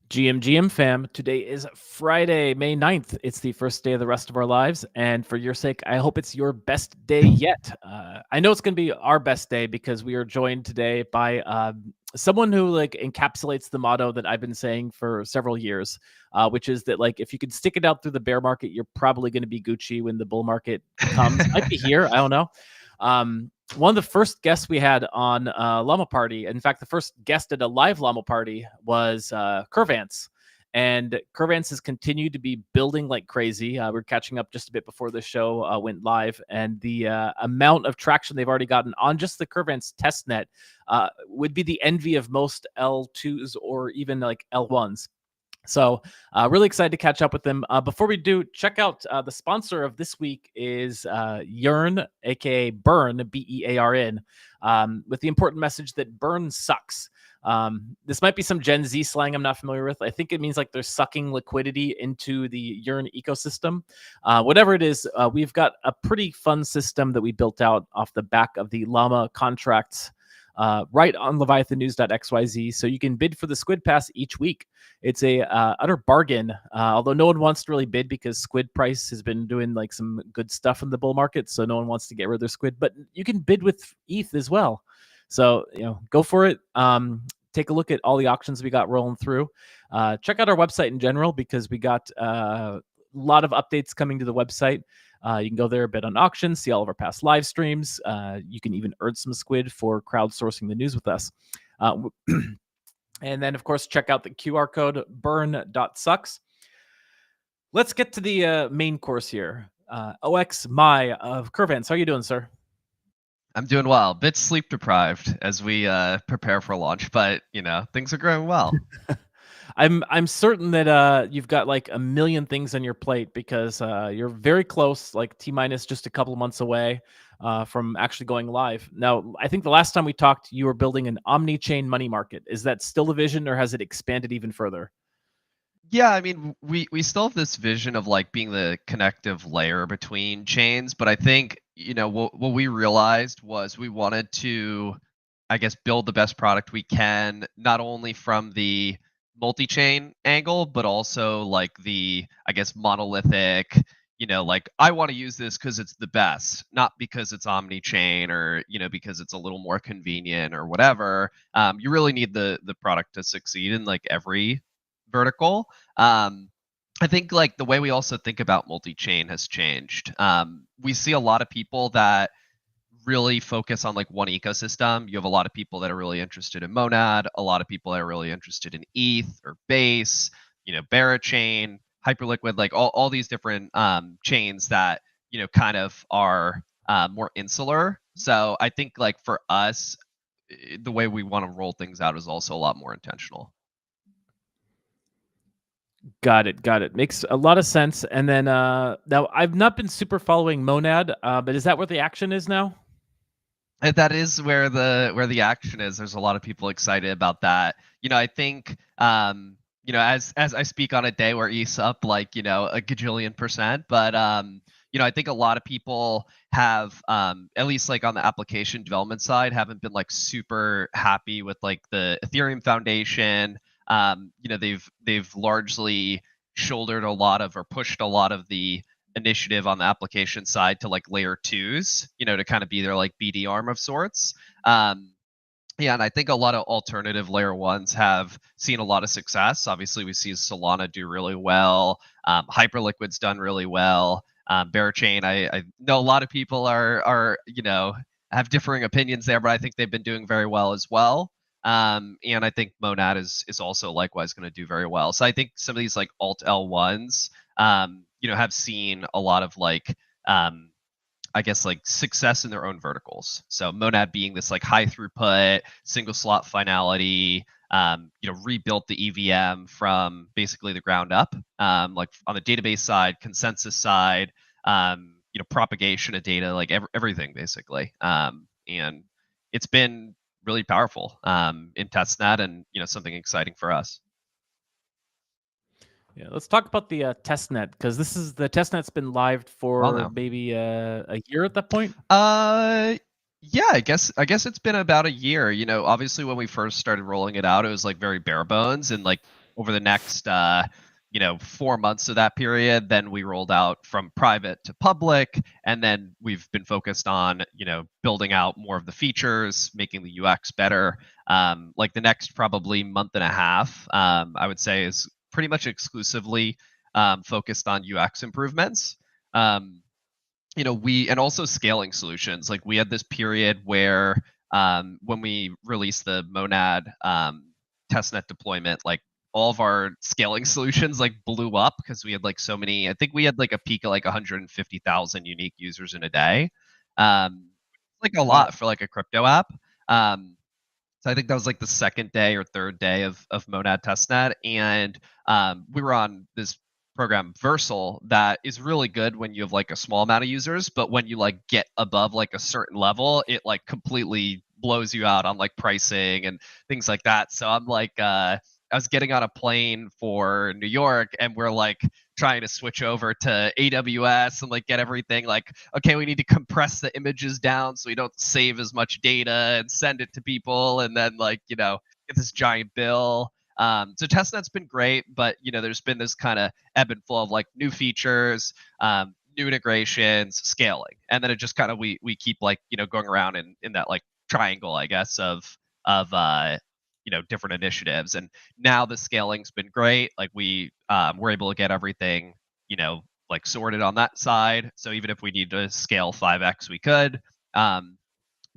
GM fam, today is Friday, May 9th. It's the first day of the rest of our lives. And for your sake, I hope it's your best day yet. I know it's going to be our best day because we are joined today by someone who encapsulates the motto that I've been saying for several years, which is that if you can stick it out through the bear market, you're probably going to be Gucci when the bull market comes. Might be here. I don't know. One of the first guests we had on Llama Party, in fact, the first guest at a live Llama Party was Curvance. And Curvance has continued to be building like crazy. We're catching up just a bit before the show went live, and the amount of traction they've already gotten on just the Curvance testnet would be the envy of most L2s or even like L1s. So really excited to catch up with them. Before we do, check out the sponsor of this week is Yearn, aka Burn, Bearn, with the important message that burn sucks. This might be some Gen Z slang I'm not familiar with. I think it means like they're sucking liquidity into the Yearn ecosystem. Whatever it is, we've got a pretty fun system that we built out off the back of the Llama contracts right on leviathannews.xyz. So you can bid for the Squid Pass each week. It's a utter bargain, although no one wants to really bid because Squid price has been doing like some good stuff in the bull market. So no one wants to get rid of their Squid, but you can bid with ETH as well. So, go for it. Take a look at all the auctions we got rolling through. Check out our website in general because we got a lot of updates coming to the website. You can go there, bid on auctions, see all of our past live streams. You can even earn some Squid for crowdsourcing the news with us. And then, of course, check out the QR code burn.sucks. Let's get to the main course here. OX Mai of Curvance. How are you doing, sir? I'm doing well. Bit sleep deprived as we prepare for launch, but things are going well. I'm certain that you've got like a million things on your plate because you're very close, like T-minus just a couple of months away from actually going live. Now, I think the last time we talked, you were building an omni-chain money market. Is that still the vision, or has it expanded even further? Yeah, I mean, we still have this vision of like being the connective layer between chains, but I think what we realized was we wanted to, I guess, build the best product we can, not only from the multi-chain angle, but also like the, I guess, monolithic, like I want to use this because it's the best, not because it's omni-chain or, because it's a little more convenient or whatever. You really need the product to succeed in like every vertical. I think like the way we also think about multi-chain has changed. We see a lot of people that really focus on like one ecosystem. You have a lot of people that are really interested in Monad, a lot of people that are really interested in ETH or Base, Barachain, Hyperliquid, like all these different chains that kind of are more insular. So I think like for us, the way we want to roll things out is also a lot more intentional. Got it. Makes a lot of sense. And then now I've not been super following Monad, but is that where the action is now? That is where the action is. There's a lot of people excited about that. I think as I speak on a day where ETH's up like a gajillion percent, but I think a lot of people have at least like on the application development side haven't been like super happy with like the Ethereum Foundation. They've largely shouldered a lot of or pushed a lot of the initiative on the application side to like layer twos, to kind of be their like BD arm of sorts. Yeah, and I think a lot of alternative layer ones have seen a lot of success. Obviously, we see Solana do really well. Hyperliquid's done really well. Barachain, I know a lot of people are have differing opinions there, but I think they've been doing very well as well. And I think Monad is also likewise going to do very well. So I think some of these like alt L1s, have seen a lot of like, I guess like success in their own verticals. So Monad being this like high throughput, single slot finality, rebuilt the EVM from basically the ground up, like on the database side, consensus side, propagation of data, like everything basically. And it's been really powerful in testnet and something exciting for us. Yeah, let's talk about the testnet because the testnet's been live for maybe a year at that point. Yeah, I guess it's been about a year. Obviously when we first started rolling it out, it was like very bare bones and like over the next 4 months of that period, then we rolled out from private to public, and then we've been focused on building out more of the features, making the UX better. Like the next probably month and a half, I would say is pretty much exclusively focused on UX improvements. And also scaling solutions. Like we had this period where when we released the Monad testnet deployment, like all of our scaling solutions like blew up because we had like so many. I think we had like a peak of like 150,000 unique users in a day. Like a Wow. lot for like a crypto app. So I think that was like the second day or third day of Monad testnet, and we were on this program Versal that is really good when you have like a small amount of users, but when you like get above like a certain level, it like completely blows you out on like pricing and things like that. So I'm like, I was getting on a plane for New York, and we're like trying to switch over to AWS and like get everything like, okay, we need to compress the images down so we don't save as much data and send it to people, and then like get this giant bill. So testnet's been great, but there's been this kind of ebb and flow of like new features, new integrations, scaling, and then it just kind of we keep like going around in that like triangle, I guess, of different initiatives. And now the scaling's been great. Like we were able to get everything like sorted on that side. So even if we need to scale 5x, we could.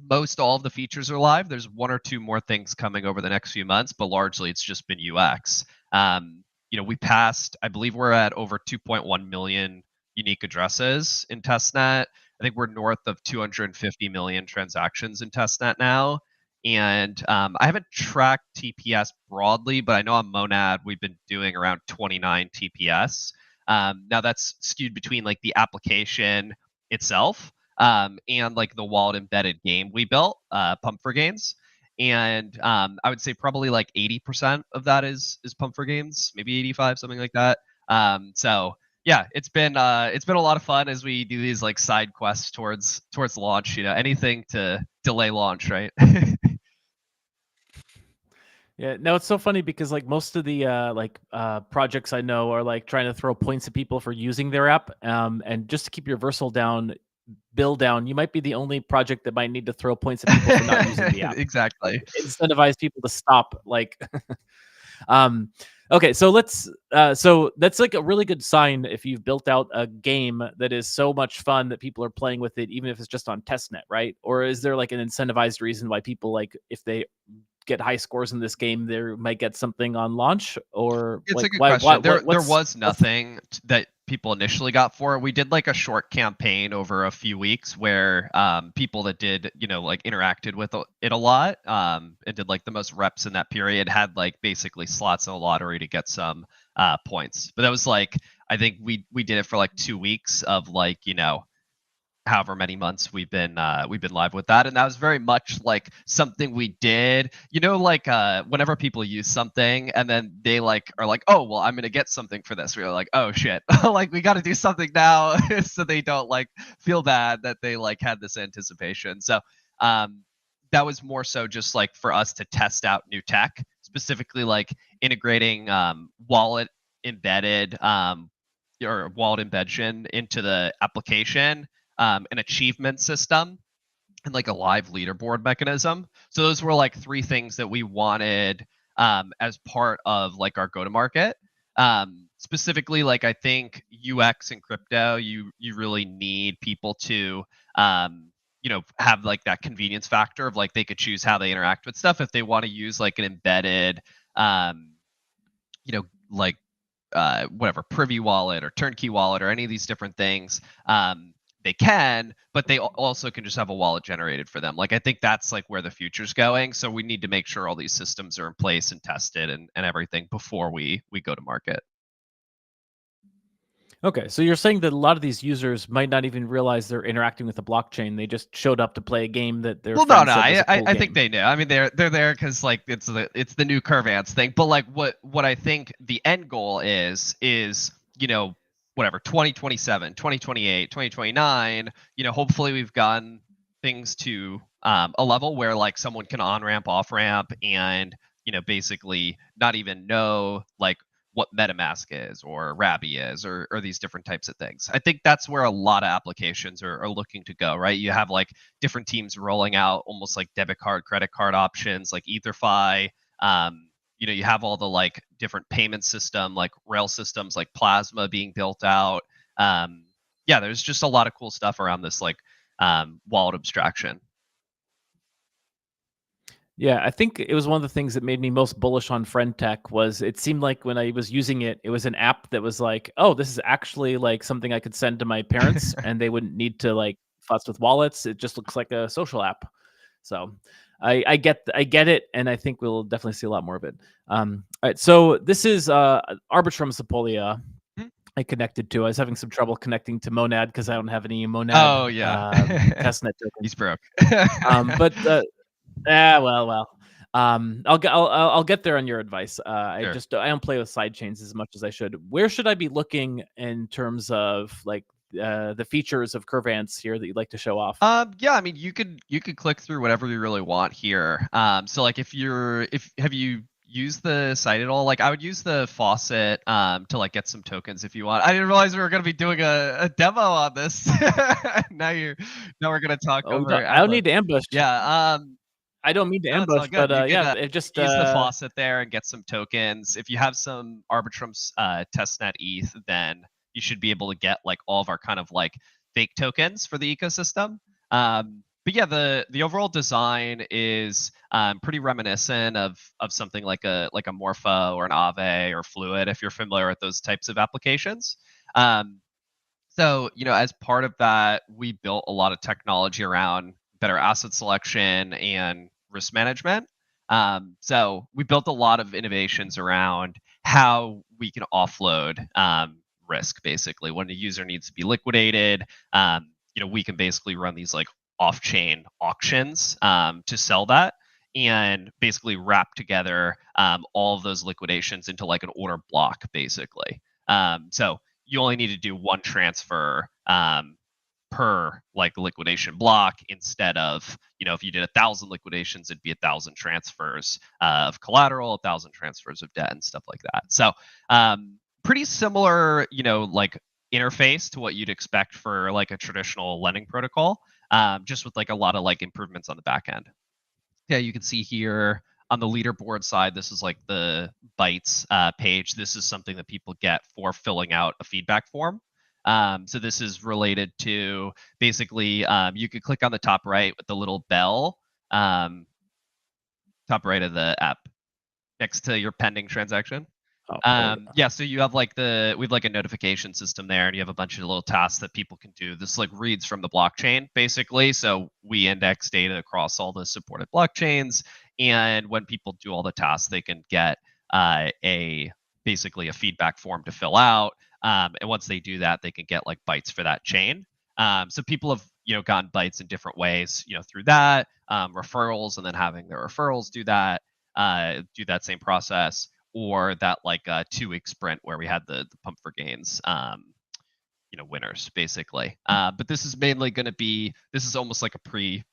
Most all of the features are live. There's one or two more things coming over the next few months, but largely it's just been UX. We passed, I believe we're at over 2.1 million unique addresses in testnet. I think we're north of 250 million transactions in testnet now. And I haven't tracked TPS broadly, but I know on Monad we've been doing around 29 TPS. Now that's skewed between like the application itself and like the wallet embedded game we built, Pump for Gains. And I would say probably like 80% of that is Pump for Gains, maybe 85, something like that. So yeah, it's been a lot of fun as we do these like side quests towards launch. Anything to delay launch, right? Yeah, no, it's so funny because like most of the projects I know are like trying to throw points at people for using their app. And just to keep your bill down, you might be the only project that might need to throw points at people for not using the app. Exactly. Incentivize people to stop. Like, okay, so so that's like a really good sign if you've built out a game that is so much fun that people are playing with it, even if it's just on testnet, right? Or is there like an incentivized reason why people like if they get high scores in this game, they might get something on launch, or It's a like good why question. There what's was nothing that people initially got for it. We did like a short campaign over a few weeks where people that did like interacted with it a lot and did like the most reps in that period had like basically slots in a lottery to get some points. But that was like, I think we did it for like 2 weeks of like however many months we've been live with that, and that was very much like something we did like whenever people use something and then they like are like, oh well, I'm gonna get something for this, we were like, oh shit, like we got to do something now so they don't like feel bad that they like had this anticipation. So that was more so just like for us to test out new tech, specifically like integrating wallet embedded or wallet embedded into the application, an achievement system, and like a live leaderboard mechanism. So those were like three things that we wanted as part of like our go to market. Specifically, like I think UX and crypto, you really need people to have like that convenience factor of like they could choose how they interact with stuff if they want to use like an embedded like whatever Privy wallet or Turnkey wallet or any of these different things. They can, but they also can just have a wallet generated for them. Like I think that's like where the future's going. So we need to make sure all these systems are in place and tested and everything before we go to market. Okay, so you're saying that a lot of these users might not even realize they're interacting with the blockchain. They just showed up to play a game that their Well, no, friend no, said was a cool I think game. they know. I mean, they're there because like it's the new Curvance thing. But like what I think the end goal is whatever 2027, 2028, 2029. Hopefully we've gotten things to a level where like someone can on ramp, off ramp, and basically not even know like what MetaMask is or Rabby is or these different types of things. I think that's where a lot of applications are looking to go, right? You have like different teams rolling out almost like debit card, credit card options like EtherFi. You have all the like different payment system, like rail systems like Plasma being built out. Yeah, there's just a lot of cool stuff around this like wallet abstraction. Yeah, I think it was one of the things that made me most bullish on Friend Tech was it seemed like when I was using it, it was an app that was like, oh, this is actually like something I could send to my parents and they wouldn't need to like fuss with wallets. It just looks like a social app. So I get it, and I think we'll definitely see a lot more of it. All right, so this is Arbitrum Sepolia Mhm. I connected to. I was having some trouble connecting to Monad because I don't have any Monad Oh yeah, testnet tokens. he's broke. But well. I'll get there on your advice. I Sure. just I don't play with side chains as much as I should. Where should I be looking in terms of like the features of Curvance here that you'd like to show off? Yeah, I mean, you could click through whatever you really want here. So like if have you used the site at all? Like I would use the faucet to like get some tokens if you want. I didn't realize we were gonna be doing a demo on this. Now we're gonna talk Oh, over I don't Emma. need to ambush. Yeah. I don't mean to No, it's all ambush, good. but You could yeah, it just use the faucet there and get some tokens. If you have some Arbitrum's testnet ETH, then you should be able to get like all of our kind of like fake tokens for the ecosystem. But yeah, the overall design is pretty reminiscent of something like a Morpho or an Aave or Fluid, if you're familiar with those types of applications. So, as part of that, we built a lot of technology around better asset selection and risk management. So, we built a lot of innovations around how we can offload risk. Basically, when a user needs to be liquidated, we can basically run these like off-chain auctions to sell that, and basically wrap together all of those liquidations into like an order block, basically. So you only need to do one transfer per like liquidation block instead of if you did 1,000 liquidations, it'd be 1,000 transfers of collateral, 1,000 transfers of debt, and stuff like that. So pretty similar like interface to what you'd expect for like a traditional lending protocol, just with like a lot of like improvements on the back end. Yeah, you can see here on the leaderboard side, this is like the bytes page. This is something that people get for filling out a feedback form. So this is related to basically you could click on the top right with the little bell, top right of the app next to your pending transaction. Oh, there we go. Yeah, so you have like we have like a notification system there, and you have a bunch of little tasks that people can do. This like reads from the blockchain basically. So we index data across all the supported blockchains, and when people do all the tasks, they can get a basically a feedback form to fill out. And once they do that, they can get like bytes for that chain. So people have gotten bytes in different ways, through that referrals, and then having their referrals do that same process, or that like 2-week sprint where we had the pump for gains winners basically. But this is mainly going to be, this is almost like a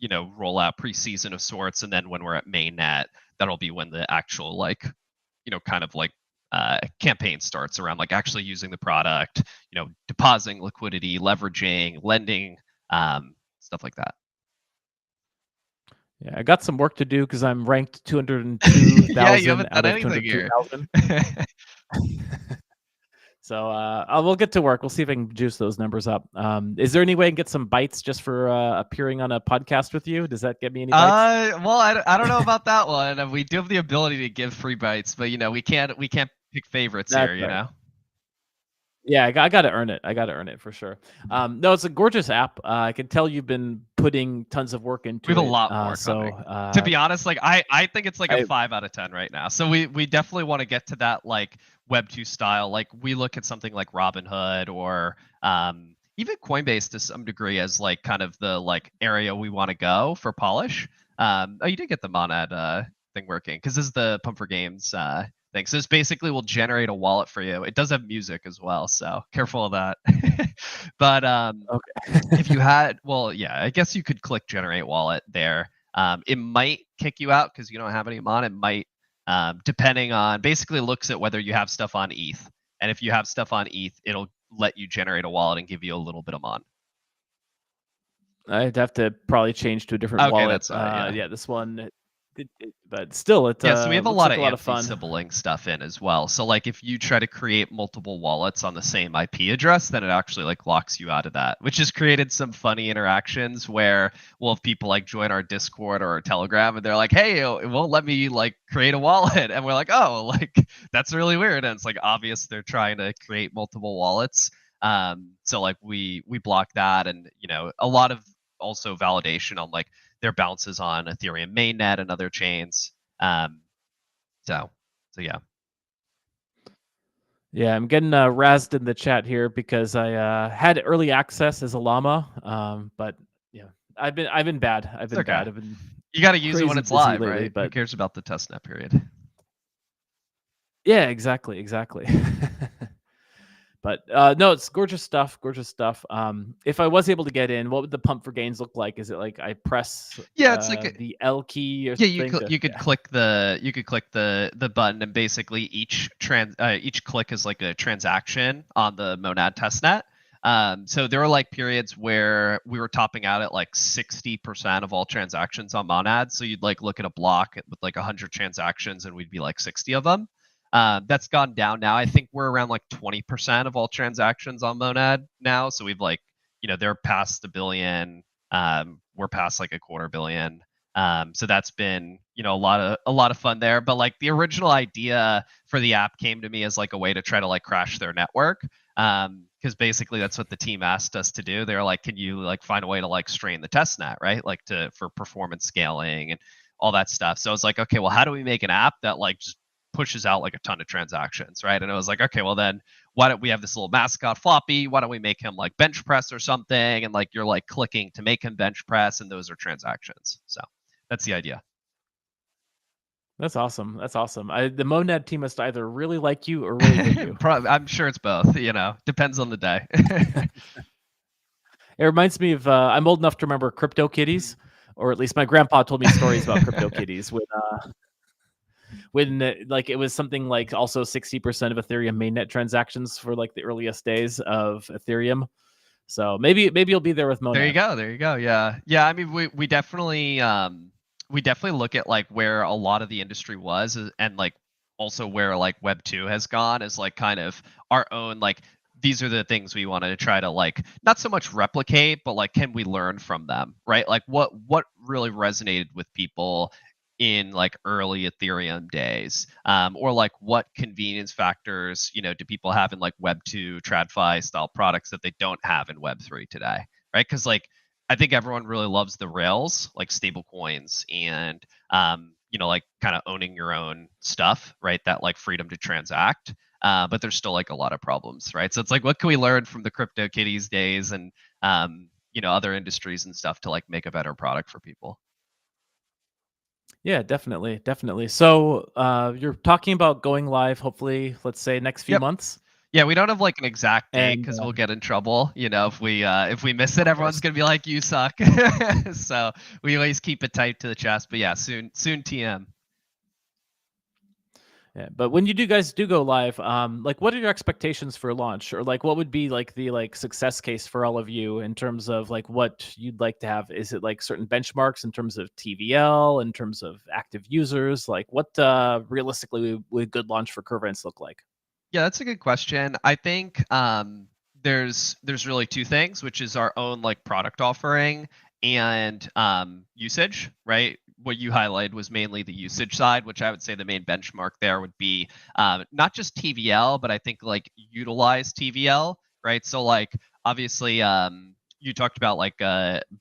rollout pre-season of sorts, and then when we're at mainnet, that'll be when the actual like kind of like campaign starts around like actually using the product, depositing liquidity, leveraging, lending, stuff like that. Yeah, I got some work to do because I'm ranked 202,000 Yeah, you haven't out done of anything here. 202,000. So we'll get to work. We'll see if I can juice those numbers up. Is there any way I can get some bites just for appearing on a podcast with you? Does that get me any bites? Well, I don't know about that one. We do have the ability to give free bites, but we can't pick favorites That's here. right. Yeah, I got to earn it. I got to earn it for sure. No, it's a gorgeous app. I can tell you've been putting tons of work into it. We have a lot more coming. To be honest, like I think it's like a 5 out of 10 right now. So we definitely want to get to that like Web 2 style. Like we look at something like Robinhood or even Coinbase to some degree as like kind of the like area we want to go for polish. Oh, you did get the Monad thing working, because this is the Pump for Games thing. So this basically will generate a wallet for you. It does have music as well, so careful of that. But okay. if you had, well, yeah, I guess you could click generate wallet there. It might kick you out because you don't have any Mon. It might depending on, basically looks at whether you have stuff on ETH. And if you have stuff on ETH, it'll let you generate a wallet and give you a little bit of Mon. I'd have to probably change to a different Okay, wallet. that's all right. Yeah. Yeah, this one, but still, it Yeah, so we have a looks lot like of a lot of fun. anti-sibling stuff in as well. So like if you try to create multiple wallets on the same IP address, then it actually like locks you out of that, which has created some funny interactions where we'll have people like join our Discord or our Telegram and they're like, hey, it won't let me like create a wallet. And we're like, oh, like that's really weird. And it's like obvious they're trying to create multiple wallets. So like we block that, and you know, a lot of also validation on like their bounces on Ethereum mainnet and other chains. Um, so yeah. Yeah, I'm getting razzed in the chat here because I had early access as a llama, but yeah, I've been bad. I've It's been okay. bad. I've been You got to use it when crazy it's busy live, lately, right? Who but cares about the testnet period? yeah, exactly. But no, it's gorgeous stuff. Gorgeous stuff. If I was able to get in, what would the pump for gains look like? Is it like I press Yeah, it's like the L key or yeah, something? you could Yeah. click the button, and basically each click is like a transaction on the Monad testnet. So there were like periods where we were topping out at like 60% of all transactions on Monad. So you'd like look at a block with like 100 transactions, and we'd be like 60 of them. That's gone down now. I think we're around like 20% of all transactions on Monad now. So we've like, you know, they're past the billion. We're past like a quarter billion. So that's been, you know, a lot of fun there. But like the original idea for the app came to me as like a way to try to like crash their network. Because basically that's what the team asked us to do. They're like, can you like find a way to like strain the test net, right? Like for performance scaling and all that stuff. So I was like, okay, well, how do we make an app that like just pushes out like a ton of transactions, right? And I was like, okay, well then why don't we have this little mascot Floppy? Why don't we make him like bench press or something? And like you're like clicking to make him bench press, and those are transactions. So that's the idea. That's awesome. That's awesome. The Monad team must either really like you or really hate you. I'm sure it's both. You know, depends on the day. It reminds me of I'm old enough to remember Crypto Kitties, or at least my grandpa told me stories about Crypto Kitties when like it was something like also 60% of Ethereum mainnet transactions for like the earliest days of Ethereum. So maybe you'll be there with Monad. There you go. There you go. Yeah. Yeah. I mean, we definitely look at like where a lot of the industry was, and like also where like Web 2 has gone as like kind of our own, like these are the things we want to try to like not so much replicate, but like can we learn from them, right? Like what really resonated with people in like early Ethereum days, or like what convenience factors, you know, do people have in like Web 2 TradFi style products that they don't have in Web 3 today, right? Because like I think everyone really loves the rails, like stable coins and you know, like kind of owning your own stuff, right? That like freedom to transact. But there's still like a lot of problems, right? So it's like, what can we learn from the Crypto Kitties days and you know, other industries and stuff to like make a better product for people? Yeah, definitely, definitely. So you're talking about going live, hopefully, let's say next few Yep. months. Yeah, we don't have like an exact date And because we'll get in trouble. You know, if we miss it, of everyone's course, gonna be like, "You suck." So we always keep it tight to the chest. But yeah, soon TM. yeah. But when you guys do go live, like what are your expectations for launch, or like what would be like the like success case for all of you in terms of like what you'd like to have? Is it like certain benchmarks in terms of TVL, in terms of active users? Like what realistically would a good launch for Curvance look like? Yeah, that's a good question. I think there's really two things, which is our own like product offering and usage, right? What you highlighted was mainly the usage side, which I would say the main benchmark there would be not just TVL, but I think like utilize TVL, right? So like obviously you talked about like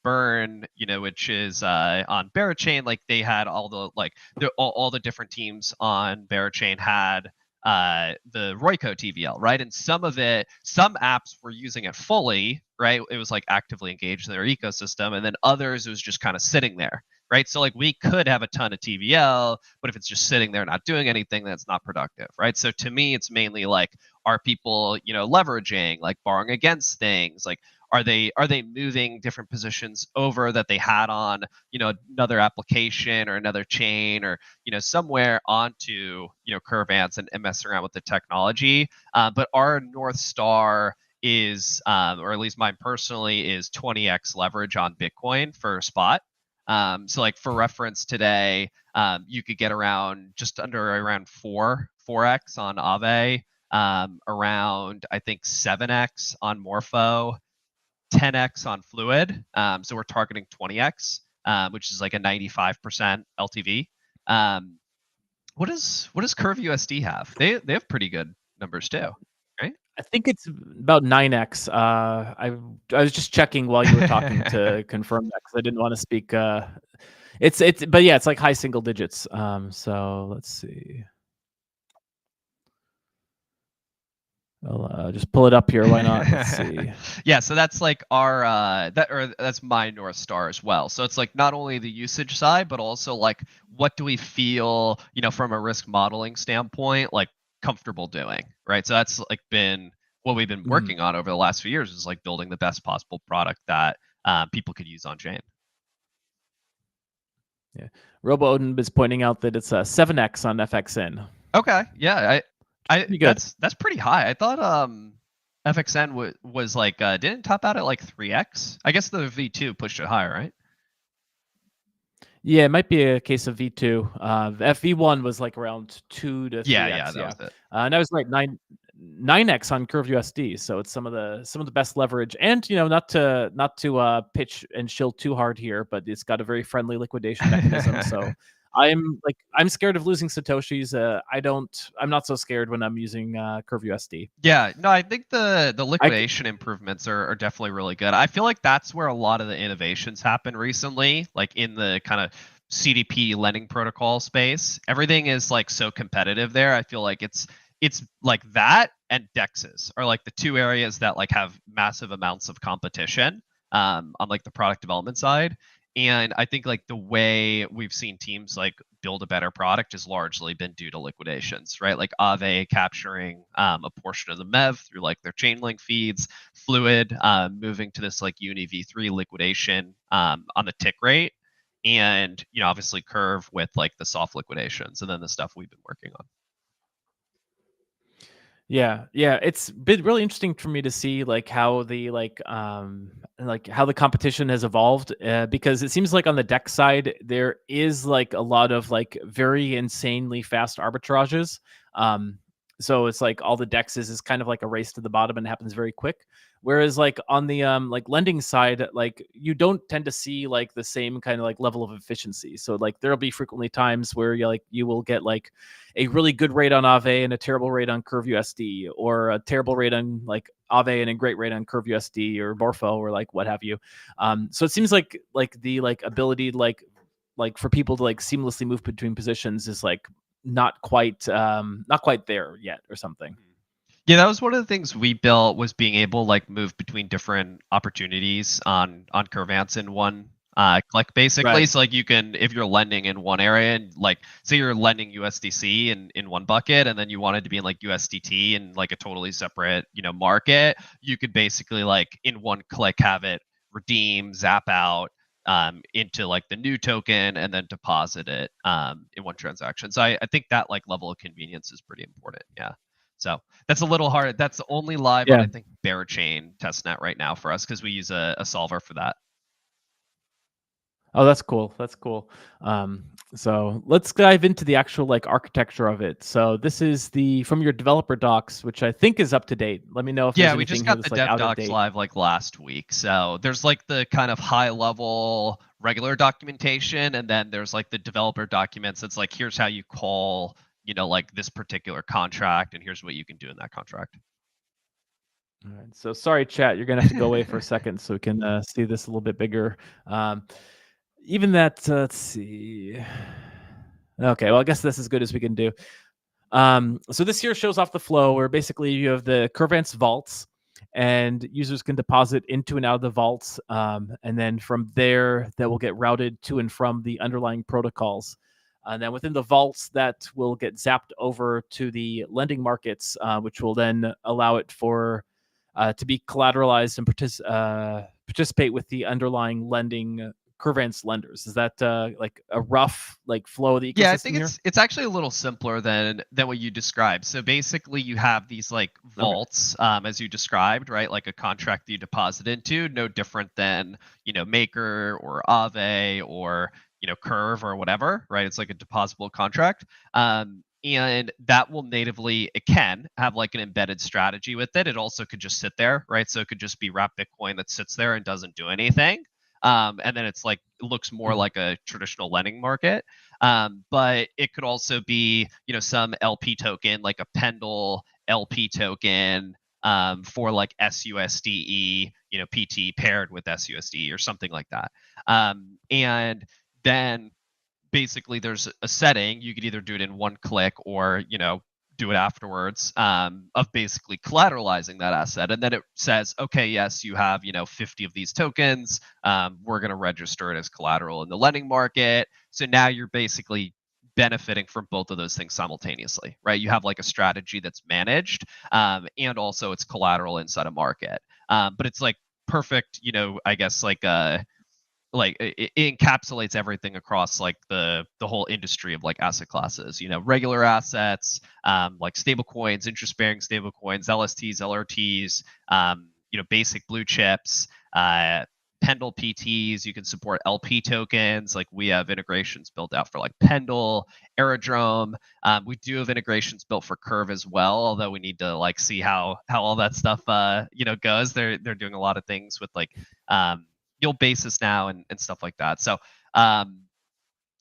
Burn, you know, which is on Berachain, like they had all the like all the different teams on Berachain had the Royco TVL, right? And some apps were using it fully, right? It was like actively engaged in their ecosystem, and then others it was just kind of sitting there, right? So like we could have a ton of TVL, but if it's just sitting there not doing anything, that's not productive, right? So to me, it's mainly like, are people, you know, leveraging, like borrowing against things, like are they moving different positions over that they had on, another application or another chain, or somewhere onto Curvance, and messing around with the technology. But our North Star is, or at least mine personally, is 20x leverage on Bitcoin for spot. So like for reference today, you could get around 4x on Aave, around I think 7x on Morpho, 10x on Fluid. So we're targeting 20x, which is like a 95% LTV. What does Curve USD have? They have pretty good numbers too, right? I think it's about 9x. I was just checking while you were talking to confirm that, because I didn't want to speak. But yeah, it's like high single digits. So let's see. I'll just pull it up here. Why not? Let's see. Yeah, so that's like that's my North Star as well. So it's like not only the usage side, but also like what do we feel, from a risk modeling standpoint, like comfortable doing, right? So that's like been what we've been working on over the last few years, is like building the best possible product that people could use on chain. Yeah, Robo Odin is pointing out that it's a 7x on FXN. Okay, yeah, Pretty good. that's pretty high. I thought FXN was like didn't top out at like 3x. I guess the V2 pushed it higher, right? Yeah, it might be a case of V2. FV1 was like around 2 to 3x. Yeah, that was it. And I was like 9x on Curve USD. So it's some of the best leverage. And not to pitch and shill too hard here, but it's got a very friendly liquidation mechanism. So I'm scared of losing Satoshis. I'm not so scared when I'm using Curve USD. Yeah, no, I think the liquidation improvements are definitely really good. I feel like that's where a lot of the innovations happen recently, like in the kind of CDP lending protocol space. Everything is like so competitive there. I feel like it's like that and DEXs are like the two areas that like have massive amounts of competition on like the product development side. And I think like the way we've seen teams like build a better product has largely been due to liquidations, right? Like Aave capturing a portion of the MEV through like their Chainlink feeds, Fluid moving to this like Uni V3 liquidation on the tick rate, and obviously Curve with like the soft liquidations, and then the stuff we've been working on. Yeah, it's been really interesting for me to see like how the how the competition has evolved, because it seems like on the deck side there is like a lot of like very insanely fast arbitrages. So it's like all the DEX is kind of like a race to the bottom, and it happens very quick. Whereas like on the like lending side, like you don't tend to see like the same kind of like level of efficiency. So like there'll be frequently times where you will get like a really good rate on Aave and a terrible rate on Curve USD, or a terrible rate on like Aave and a great rate on Curve USD or Morpho, or like what have you. So it seems like the like ability like for people to like seamlessly move between positions is like not quite there yet, or something. Yeah, that was one of the things we built, was being able to like move between different opportunities on Curvance in one click, basically. Right. So like you can, if you're lending in one area, and like say you're lending USDC in one bucket, and then you wanted to be in like USDT in like a totally separate market, you could basically like in one click have it redeem, zap out into like the new token, and then deposit it in one transaction. So I think that like level of convenience is pretty important. Yeah. So that's a little hard. That's only live on, I think, Bearchain testnet right now for us, because we use a solver for that. Oh, that's cool. That's cool. So let's dive into the actual like architecture of it. So this is from your developer docs, which I think is up to date. Let me know if there's we just anything got the that's, like, dev out of docs date. live like last week. So there's like the kind of high level regular documentation, and then there's like the developer documents. It's like, here's how you call like this particular contract, and here's what you can do in that contract. All right. So sorry, chat. You're gonna have to go away for a second so we can see this a little bit bigger. Even that. Let's see. Okay. Well, I guess that's as good as we can do. So this here shows off the flow, where basically you have the Curvance vaults, and users can deposit into and out of the vaults, and then from there that will get routed to and from the underlying protocols. And then within the vaults, that will get zapped over to the lending markets, which will then allow it for to be collateralized and participate with the underlying lending Curvance lenders. Is that like a rough like flow of the Yeah, I ecosystem think here? it's actually a little simpler than what you described. So basically, you have these like Okay. vaults, as you described, right? Like a contract that you deposit into, no different than Maker or Aave or Curve or whatever, right? It's like a depositable contract, and that will natively it can have like an embedded strategy with it. It also could just sit there, right? So it could just be wrap Bitcoin that sits there and doesn't do anything, and then it's like it looks more Mhm. like a traditional lending market. But it could also be, some LP token, like a Pendle LP token, for like SUSDE, PT paired with SUSDE or something like that. And then basically there's a setting you could either do it in one click or do it afterwards, of basically collateralizing that asset, and then it says, okay, yes, you have 50 of these tokens, we're going to register it as collateral in the lending market. So now you're basically benefiting from both of those things simultaneously, right? You have like a strategy that's managed, and also it's collateral inside a market, but it's like perfect, I guess like it encapsulates everything across like the whole industry of like asset classes, regular assets, like stable coins, interest bearing stable coins, LSTs, LRTs, basic blue chips, Pendle PTs. You can support LP tokens. Like we have integrations built out for like Pendle, Aerodrome. We do have integrations built for Curve as well, although we need to like see how all that stuff goes. They're doing a lot of things with like yield basis now and stuff like that. So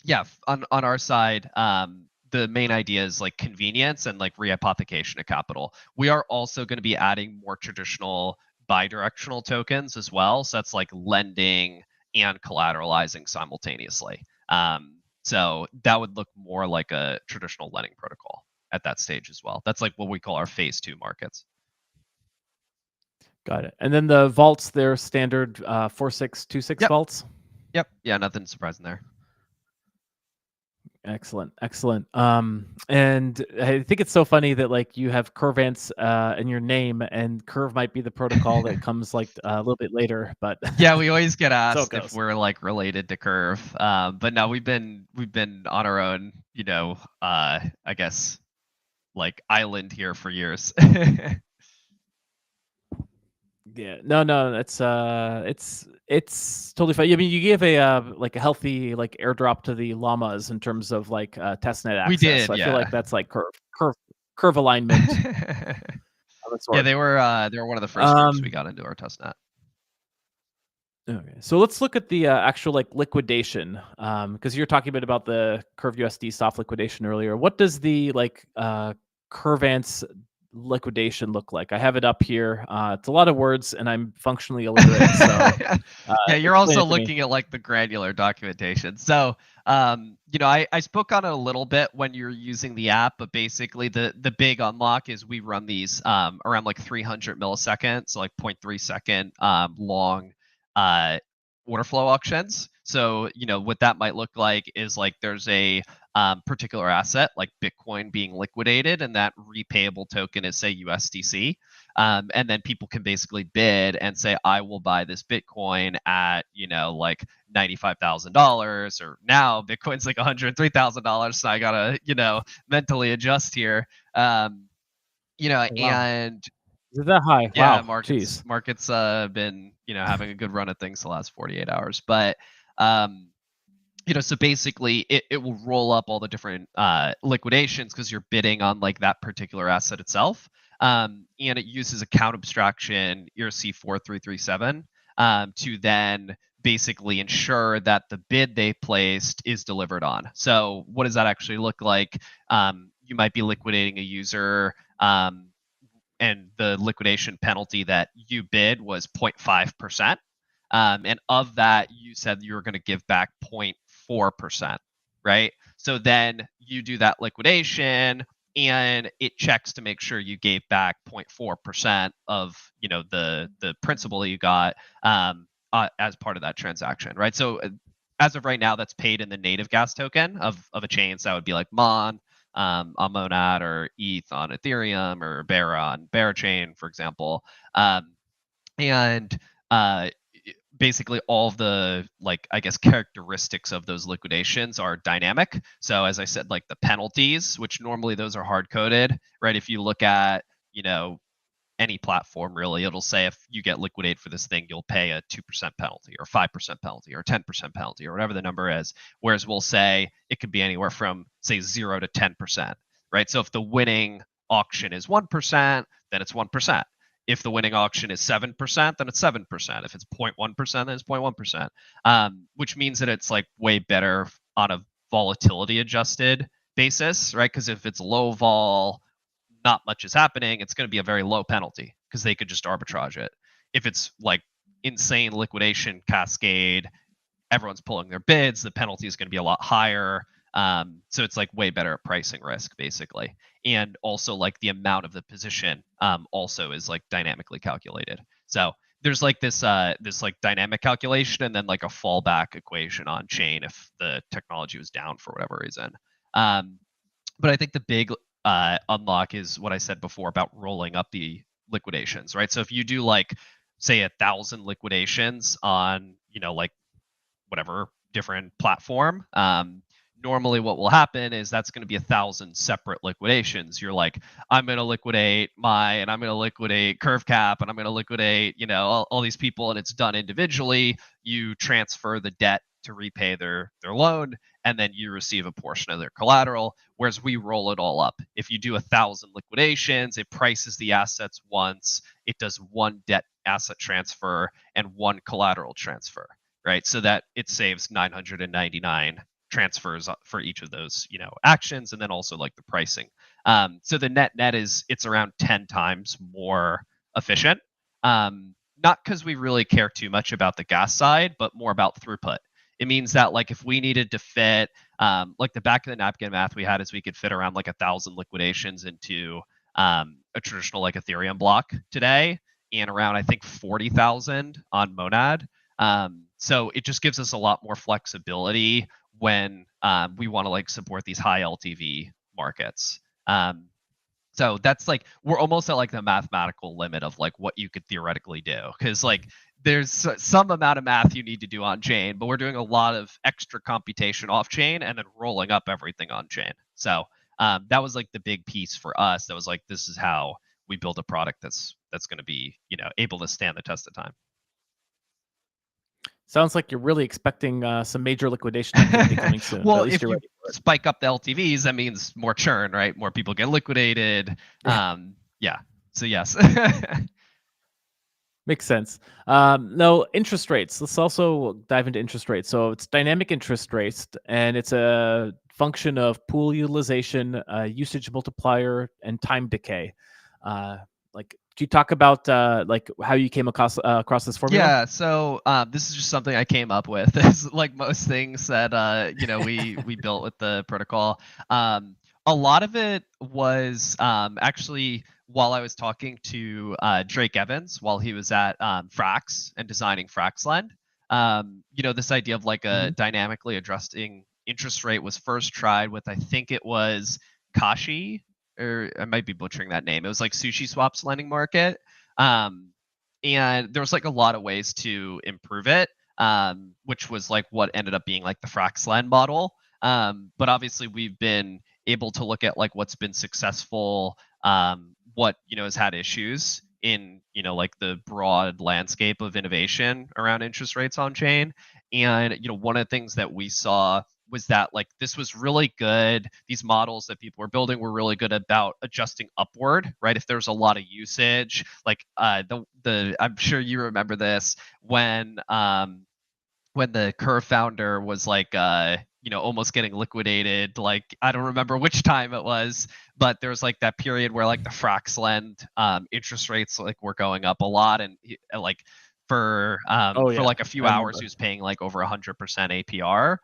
yeah, on our side, the main idea is like convenience and like rehypothecation of capital. We are also going to be adding more traditional bidirectional tokens as well. So that's like lending and collateralizing simultaneously. So that would look more like a traditional lending protocol at that stage as well. That's like what we call our phase 2 markets. Got it. And then the vaults, they're standard 4626 Yep. vaults. Yep. Yeah, nothing surprising there. Excellent, excellent. And I think it's so funny that like you have Curvance in your name, and Curve might be the protocol that comes like a little bit later, but Yeah, we always get so it asked if goes. we're like related to Curve, but no, we've been on our own, I guess like island here for years. Yeah, no, it's totally fine. I mean, you gave a like a healthy like airdrop to the llamas in terms of like testnet We access. did, So I feel yeah. like that's like curve alignment of a Yeah, sort. they were one of the first groups we Um, got into our testnet. Okay, so let's look at the actual like liquidation, because you're talking a bit about the Curve USD soft liquidation earlier. What does the like Curvance liquidation look like? I have it up here. It's a lot of words, and I'm functionally illiterate, so Yeah, you're explain also it to me. looking at like the granular documentation. So, I spoke on it a little bit when you're using the app, but basically the big unlock is we run these around like 300 milliseconds, so like 0.3 second long uh, order flow auctions. So, what that might look like is like there's a particular asset like Bitcoin being liquidated, and that repayable token is say USDC. And then people can basically bid and say, I will buy this Bitcoin at, like $95,000, or now Bitcoin's like $103,000. So I gotta, mentally adjust here. Oh, wow, And is it that high? yeah, Wow, markets jeez. markets been, having a good run at things the last 48 hours. But um, so basically it will roll up all the different liquidations because you're bidding on like that particular asset itself. And it uses account abstraction ERC4337 to then basically ensure that the bid they placed is delivered on. So what does that actually look like? You might be liquidating a user, and the liquidation penalty that you bid was 0.5%. And of that, you said you were going to give back 0.4%, right? So then you do that liquidation, and it checks to make sure you gave back 0.4% of the principal that you got, as part of that transaction, right? So as of right now, that's paid in the native gas token of a chain. So that would be like Mon, on Monad, or ETH on Ethereum, or Bear on Bearchain, for example. And uh, basically all of the, like, I guess, characteristics of those liquidations are dynamic. So as I said, like the penalties, which normally those are hard coded, right? If you look at, you know, any platform really, it'll say if you get liquidated for this thing, you'll pay a 2% penalty or 5% penalty or 10% penalty or whatever the number is. Whereas we'll say it could be anywhere from, say, 0 to 10%, right? So if the winning auction is 1%, then it's 1%. If the winning auction is 7%, then it's 7%. If it's 0.1%, then it's 0.1%, which means that it's like way better on a volatility adjusted basis, right? Because if it's low vol, not much is happening, it's going to be a very low penalty because they could just arbitrage it. If it's like insane liquidation cascade, everyone's pulling their bids, the penalty is going to be a lot higher. So it's like way better at pricing risk, basically. And also like the amount of the position also is like dynamically calculated. So there's like this like dynamic calculation and then like a fallback equation on chain if the technology was down for whatever reason. But I think the big unlock is what I said before about rolling up the liquidations, right? So if you do like, say, 1,000 liquidations on, you know, like whatever different platform, normally what will happen is that's going to be 1,000 separate liquidations. You're like, I'm going to liquidate and I'm going to liquidate CurveCap, and I'm going to liquidate, you know, all these people, and it's done individually. You transfer the debt to repay their loan, and then you receive a portion of their collateral. Whereas we roll it all up. If you do 1,000 liquidations, it prices the assets once, it does one debt asset transfer and one collateral transfer, right? So that it saves 999 transfers for each of those, you know, actions, and then also like the pricing. So the net is it's around 10 times more efficient. Not because we really care too much about the gas side, but more about throughput. It means that like if we needed to fit, like the back of the napkin math we had is we could fit around like 1,000 liquidations into a traditional like Ethereum block today, and around I think 40,000 on Monad. So it just gives us a lot more flexibility when we want to like support these high LTV markets. So that's like we're almost at like the mathematical limit of like what you could theoretically do, because like there's some amount of math you need to do on chain, but we're doing a lot of extra computation off chain and then rolling up everything on chain. So that was like the big piece for us. That was like, this is how we build a product that's going to be, you know, able to stand the test of time. Sounds like you're really expecting some major liquidation activity coming soon. Well, at least if you're you ready for it. spike up the LTVs, that means more churn, right? More people get liquidated. Yeah. So yes. Makes sense. No, interest rates. Let's also dive into interest rates. So it's dynamic interest rates, and it's a function of pool utilization, usage multiplier, and time decay. Like, do you talk about like how you came across this formula? Yeah, so this is just something I came up with. It's like most things that you know we built with the protocol. A lot of it was actually while I was talking to Drake Evans while he was at Frax and designing Fraxlend. You know, this idea of like a dynamically adjusting interest rate was first tried with, I think it was Kashi, or I might be butchering that name. It was like Sushi Swap's lending market. Um, and there was like a lot of ways to improve it, which was like what ended up being like the Fraxlend model. But obviously we've been able to look at like what's been successful, what, you know, has had issues in, you know, like the broad landscape of innovation around interest rates on chain. And, you know, one of the things that we saw was that like this was really good. These models that people were building were really good about adjusting upward, right? If there's a lot of usage, like the I'm sure you remember this when the Curve founder was like you know, almost getting liquidated. Like I don't remember which time it was, but there was like that period where like the Fraxlend interest rates like were going up a lot, and like for like a few hours he was paying like over 100% APR.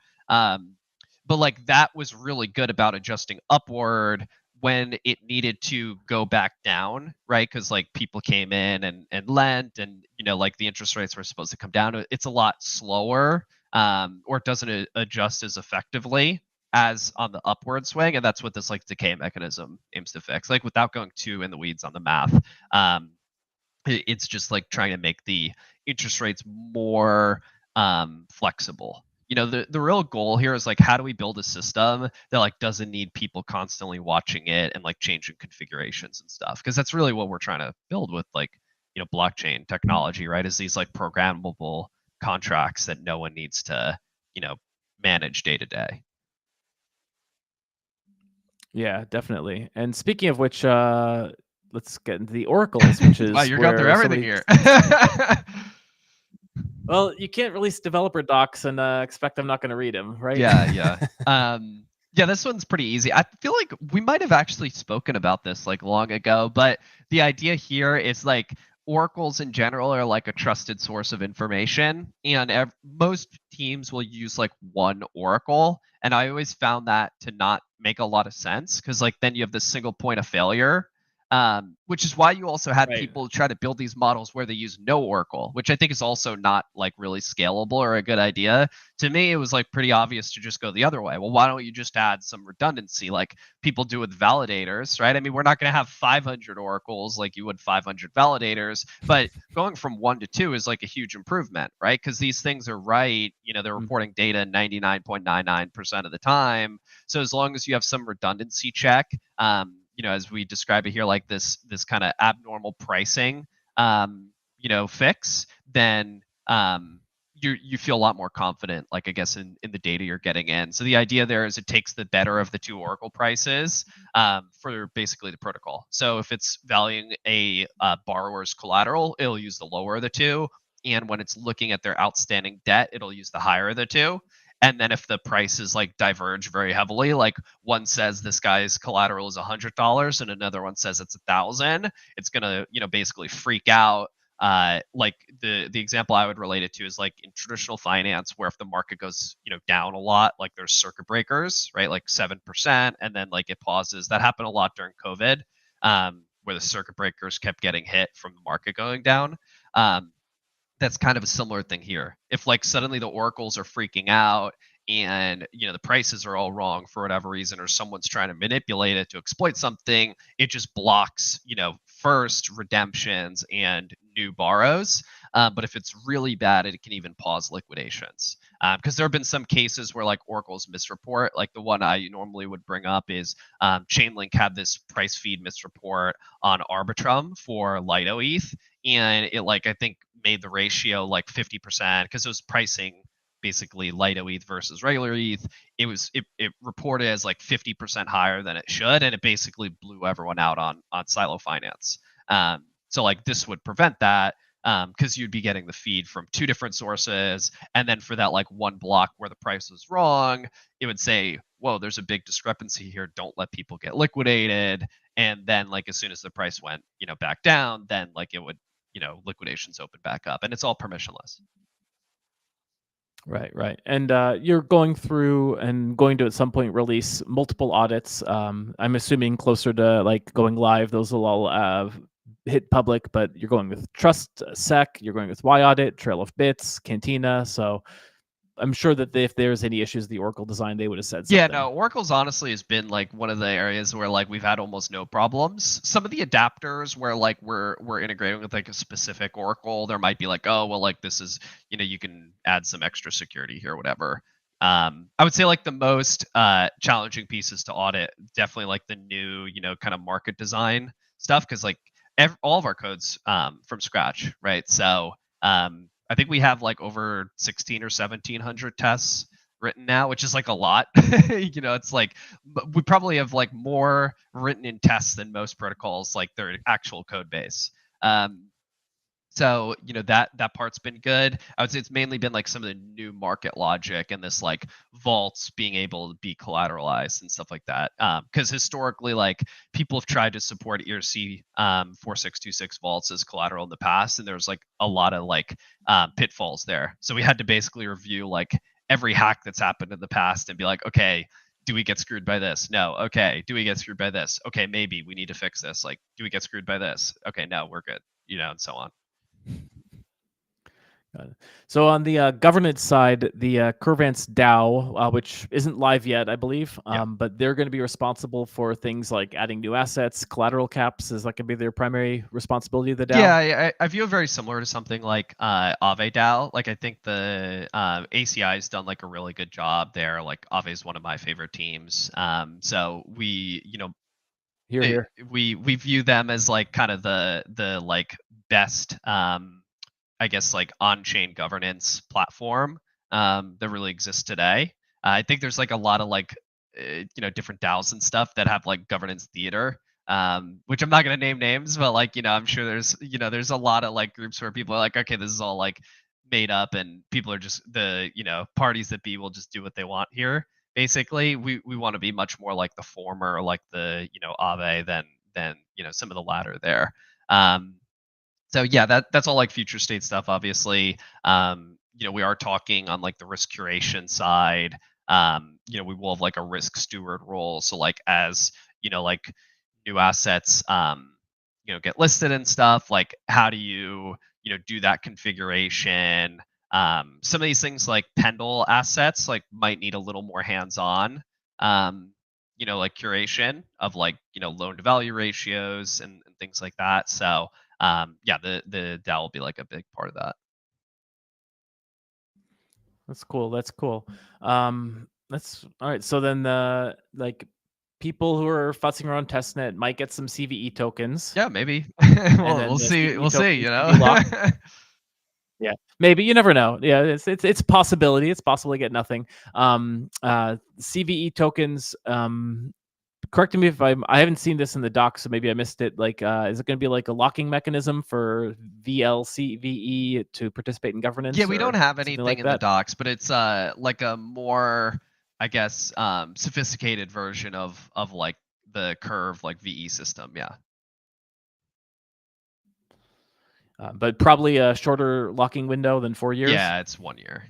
But like that was really good about adjusting upward when it needed to go back down, right? Because like people came in and lent, and you know, like the interest rates were supposed to come down. It's a lot slower, or it doesn't adjust as effectively. as on the upward swing, and that's what this like decay mechanism aims to fix. Like without going too in the weeds on the math, it's just like trying to make the interest rates more flexible. You know, the real goal here is like how do we build a system that like doesn't need people constantly watching it and like changing configurations and stuff, because that's really what we're trying to build with like, you know, blockchain technology, right? Is these like programmable contracts that no one needs to, you know, manage day to day. Yeah, definitely. And speaking of which, let's get into the oracles, which Wow, is you're going through where everything somebody. here. Well, you can't release developer docs and expect I'm not going to read them, right? Yeah. Yeah, this one's pretty easy. I feel like we might have actually spoken about this like long ago, but the idea here is like oracles in general are like a trusted source of information, and most teams will use like one oracle. And I always found that to not make a lot of sense because like then you have this single point of failure. Which is why you also had Right. people try to build these models where they use no oracle, which I think is also not like really scalable or a good idea. To me, it was like pretty obvious to just go the other way. Well, why don't you just add some redundancy like people do with validators, right? I mean, we're not going to have 500 oracles like you would 500 validators, but going from 1 to 2 is like a huge improvement, right? Because these things are right. You know, they're reporting data 99.99% of the time. So as long as you have some redundancy check, you know, as we describe it here, like this kind of abnormal pricing, you know, fix, then you feel a lot more confident, like I guess in the data you're getting in. So the idea there is it takes the better of the two oracle prices for basically the protocol. So if it's valuing a borrower's collateral, it'll use the lower of the two, and when it's looking at their outstanding debt, it'll use the higher of the two. And then if the prices like diverge very heavily, like one says this guy's collateral is $100 and another one says it's 1,000, it's gonna, you know, basically freak out. Like the example I would relate it to is like in traditional finance, where if the market goes, you know, down a lot, like there's circuit breakers, right? Like 7%, and then like it pauses. That happened a lot during COVID, where the circuit breakers kept getting hit from the market going down. That's kind of a similar thing here. If like suddenly the oracles are freaking out and you know the prices are all wrong for whatever reason, or someone's trying to manipulate it to exploit something, it just blocks, you know, first redemptions and new borrows. But if it's really bad, it can even pause liquidations. Because there have been some cases where like oracles misreport. Like the one I normally would bring up is Chainlink had this price feed misreport on Arbitrum for Lido ETH, and it like I think made the ratio like 50% because it was pricing basically Lido ETH versus regular ETH. It reported as like 50% higher than it should, and it basically blew everyone out on Silo Finance. So like this would prevent that because you'd be getting the feed from two different sources, and then for that like one block where the price was wrong, it would say, "Whoa, there's a big discrepancy here. Don't let people get liquidated." And then like as soon as the price went, you know, back down, then like it would, you know, liquidations open back up, and it's all permissionless. Right. And you're going through and going to at some point release multiple audits. I'm assuming closer to like going live, those will all hit public, but you're going with Trust Sec, you're going with Y Audit, Trail of Bits, Cantina. So I'm sure that if there's any issues with the Oracle design, they would have said Yeah, something. no, Oracle's honestly has been like one of the areas where like we've had almost no problems. Some of the adapters where like we're integrating with like a specific Oracle, there might be like, oh well, like this is, you know, you can add some extra security here, whatever. I would say like the most challenging pieces to audit, definitely like the new, you know, kind of market design stuff, because like all of our codes from scratch, right? So I think we have like over 16 or 1700 tests written now, which is like a lot. You know, it's like we probably have like more written in tests than most protocols, like their actual code base. So you know that part's been good. I would say it's mainly been like some of the new market logic and this like vaults being able to be collateralized and stuff like that. Because historically, like people have tried to support ERC 4626 vaults as collateral in the past, and there's like a lot of like pitfalls there. So we had to basically review like every hack that's happened in the past and be like, okay, do we get screwed by this? No. Okay. Do we get screwed by this? Okay, maybe we need to fix this. Like, do we get screwed by this? Okay, no, we're good. You know, and so on. Got it. So on the governance side, the Curvance DAO, which isn't live yet, I believe, Yeah. but they're going to be responsible for things like adding new assets, collateral caps. Is that going to be their primary responsibility of the Yeah, DAO? I view it very similar to something like Aave DAO. Like I think the ACI has done like a really good job there. Like Aave is one of my favorite teams. So we, Here, it, here. we view them as like kind of the like best I guess like on-chain governance platform that really exists today. I think there's like a lot of like different DAOs and stuff that have like governance theater, which I'm not gonna name names, but like I'm sure there's there's a lot of like groups where people are like, okay, this is all like made up, and people are just the parties that be will just do what they want here. Basically, we want to be much more like the former, like the Aave than some of the latter there. Um, so yeah, that's all like future state stuff. Obviously, we are talking on like the risk curation side. We will have like a risk steward role. So like as like new assets, get listed and stuff. Like how do you do that configuration? Some of these things like Pendle assets like might need a little more hands-on. Like curation of like loan to value ratios and things like that. So yeah, the DAO will be like a big part of that. That's cool. That's cool. That's all right. So then the like people who are futzing around testnet might get some CVE tokens, Yeah, maybe. and Well, then we'll the see. CVE We'll see. tokens can be locked. Yeah, maybe you never know. Yeah, it's a possibility. It's possible to get nothing. CVE tokens. Correct me if I haven't seen this in the doc, so maybe I missed it. Like, is it going to be like a locking mechanism for VLCVE to participate in Yeah, governance we don't or have something anything like in the that? docs, but it's like a more, I guess, sophisticated version of like the curve like VE system. Yeah. But probably a shorter locking window than 4 years. Yeah, it's 1 year.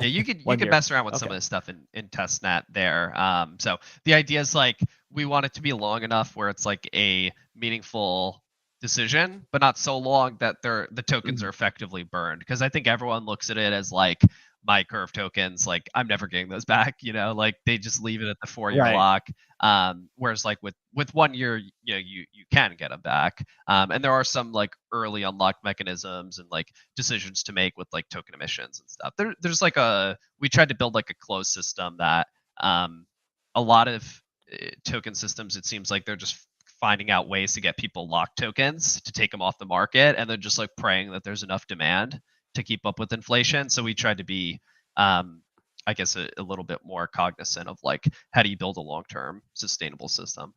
Yeah, you One could year. mess around with some Okay. of this stuff in testnet there. So the idea is like we want it to be long enough where it's like a meaningful decision, but not so long that the tokens are Mhm. effectively burned. Because I think everyone looks at it as like my curve tokens, like I'm never getting those back. Like they just leave it at the 4 year Right. lock. Whereas like with 1 year, you can get them back. And there are some like early unlock mechanisms and like decisions to make with like token emissions and stuff. There's like we tried to build like a closed system that a lot of token systems, it seems like they're just finding out ways to get people locked tokens to take them off the market, and they're just like praying that there's enough demand to keep up with inflation. So we tried to be I guess a little bit more cognizant of like how do you build a long-term sustainable system.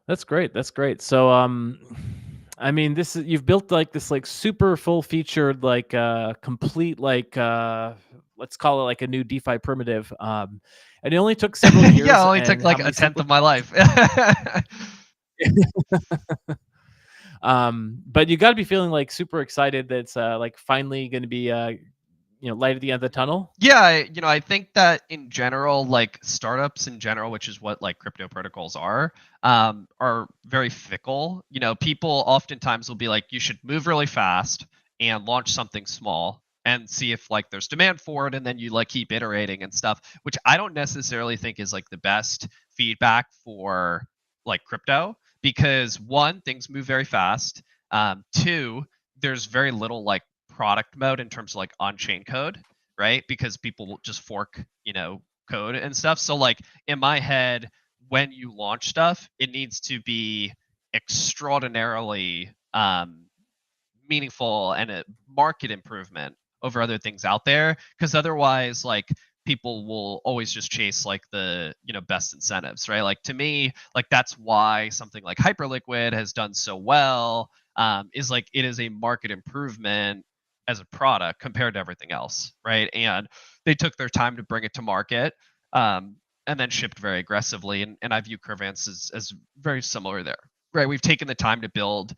That's great. That's great. So, I mean, this is you've built like this like super full featured like complete like let's call it like a new DeFi primitive. And it only took several Yeah, years. it only took And how like a many tenth of samples? my life. But you got to be feeling like super excited that it's like finally going to be light at the end of the tunnel. Yeah, I think that in general, like startups in general, which is what like crypto protocols are very fickle. People oftentimes will be like, you should move really fast and launch something small and see if like there's demand for it, and then you like keep iterating and stuff, which I don't necessarily think is like the best feedback for like crypto, because one, things move very fast. Two, there's very little like product mode in terms of like on-chain code, right? Because people will just fork, code and stuff. So like in my head, when you launch stuff, it needs to be extraordinarily meaningful and a market improvement over other things out there, because otherwise like people will always just chase like the best incentives, right? Like to me, like that's why something like hyperliquid has done so well, is like it is a market improvement as a product compared to everything else, right? And they took their time to bring it to market, and then shipped very aggressively, and I view Curvance as very similar there, right? We've taken the time to build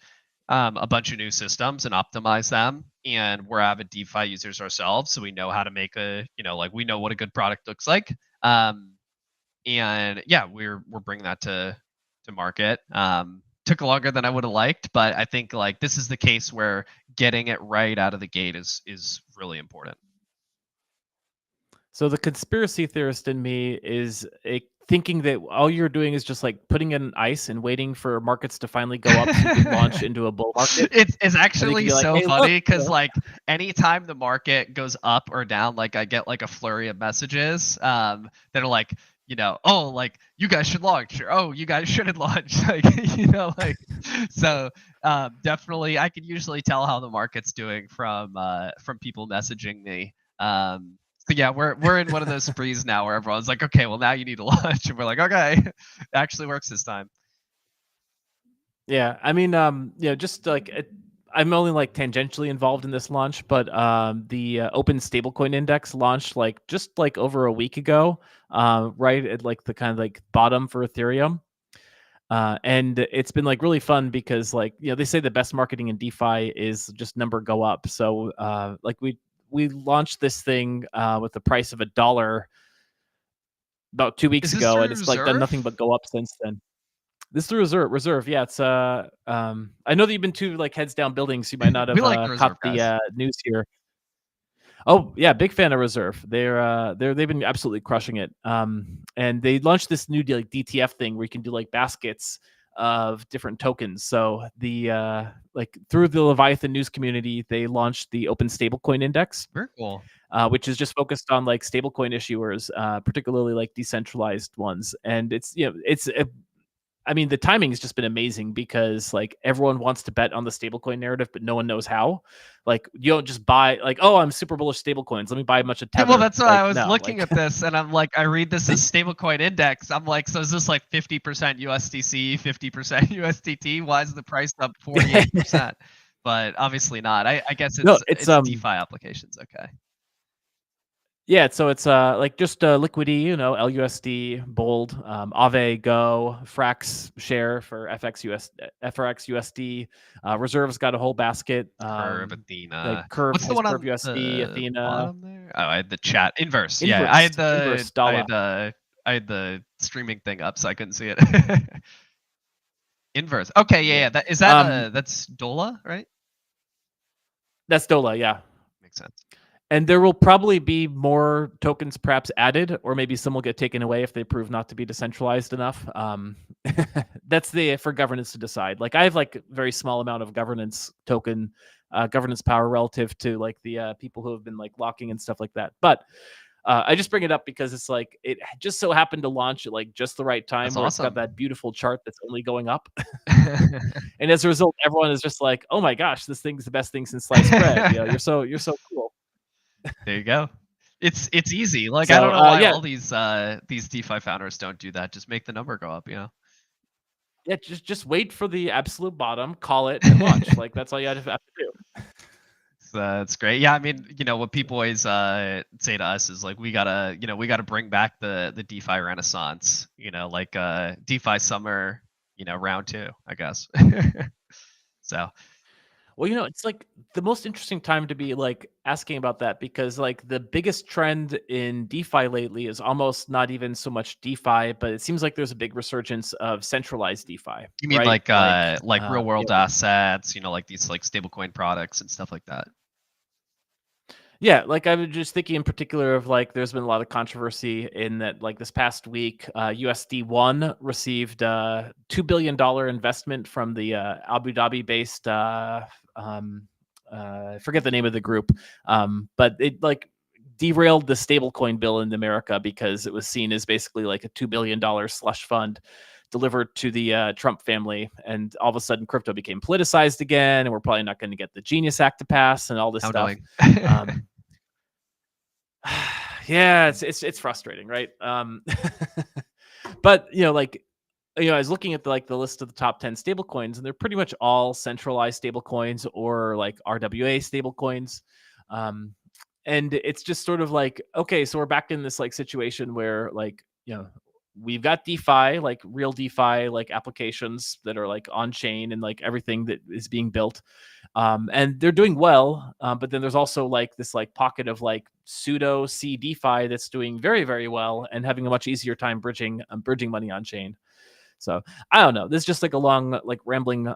a bunch of new systems and optimize them. And we're avid DeFi users ourselves, so we know how to make like we know what a good product looks like. And yeah, we're bringing that to market. took longer than I would have liked, but I think like this is the case where getting it right out of the gate is really important. So the conspiracy theorist in me is thinking that all you're doing is just like putting in ice and waiting for markets to finally go up so you can launch into a bull market. It's And they can actually be like, so hey, look, funny because like anytime the market goes up or down, like I get like a flurry of messages that are like, oh, like you guys should launch, or oh, you guys shouldn't launch, like like so definitely I can usually tell how the market's doing from people messaging me. So yeah, we're in one of those sprees now where everyone's like, okay, well now you need to launch, and we're like, okay, it actually works this time. yeah, I mean, just like I'm only like tangentially involved in this launch, but the Open Stablecoin Index launched like just like over a week ago, right at like the kind of like bottom for Ethereum. And it's been like really fun because like they say the best marketing in DeFi is just number go up. So like we launched this thing with the price of $1 about 2 weeks Is this ago, and through it's like done nothing Reserve? but go up since then. This is through Reserve. Yeah, it's I know that you've been too like heads down building, so you might not We have like the caught Reserve the guys. news here. Oh yeah, big fan of Reserve. They've been absolutely crushing it. And they launched this new like DTF thing where you can do like baskets of different tokens. So the like through the Leviathan news community, they launched the Open Stablecoin Index, Very cool. which is just focused on like stablecoin issuers, particularly like decentralized ones. And I mean, the timing has just been amazing because like everyone wants to bet on the stablecoin narrative, but no one knows how. Like you don't just buy like, oh, I'm super bullish stablecoins. Let me buy a bunch of Yeah, well, Tether. that's why Like I was no, looking like at this, and I'm like, I read this as stablecoin index. I'm like, so is this like 50% USDC, 50% USDT? Why is the price up 48%? But obviously not. I guess no, it's DeFi applications. Okay. yeah. So it's like just liquidy, LUSD, Bold, Aave, Go, Frax share for FRX USD. Reserve's got a whole basket. Curve, Like Athena. Curve What's the has one Curve on USD, the Athena, bottom there? Oh, I had the chat inverse. Yeah, Inverse, Dollar. I had the streaming thing up, so I couldn't see it. Inverse. Okay, yeah, Yeah. yeah. That's Dola, right? That's Dola, yeah. Makes sense. And there will probably be more tokens perhaps added, or maybe some will get taken away if they prove not to be decentralized enough. That's for governance to decide. Like I have like a very small amount of governance token, governance power relative to like the people who have been like locking and stuff like that. But I just bring it up because it's like it just so happened to launch at like just the right time That's where it's got awesome. that beautiful chart that's only going up. And as a result, everyone is just like, "Oh my gosh, this thing's the best thing since sliced bread." You're so cool. There you go. It's easy. Like I So don't know why yeah, all these DeFi founders don't do that. Just make the number go up. yeah, just wait for the absolute bottom, call it, and launch. Like that's all you have to do. It's great. Yeah, I mean, what people always say to us is like we gotta bring back the DeFi renaissance. Like DeFi summer, round two, I guess. So Well, it's like the most interesting time to be like asking about that because like the biggest trend in DeFi lately is almost not even so much DeFi, but it seems like there's a big resurgence of centralized DeFi, you mean right? like real world assets, like these like stablecoin products and stuff like that. Yeah, like I was just thinking in particular of like there's been a lot of controversy in that like this past week, USD1 received $2 billion investment from the Abu Dhabi based I forget the name of the group, but it like derailed the stablecoin bill in America because it was seen as basically like a $2 billion slush fund delivered to the Trump family, and all of a sudden crypto became politicized again, and we're probably not going to get the Genius Act to pass and all this How stuff. annoying. Um, yeah, it's frustrating, right? But like I was looking at the list of the top 10 stablecoins, and they're pretty much all centralized stablecoins or like RWA stablecoins. Um, and it's just sort of like, okay, so we're back in this like situation where like we've got DeFi, like real DeFi, like applications that are like on chain and like everything that is being built. And they're doing well. But then there's also like this like pocket of like pseudo C DeFi that's doing very, very well and having a much easier time bridging money on chain. So I don't know. This is just like a long, like rambling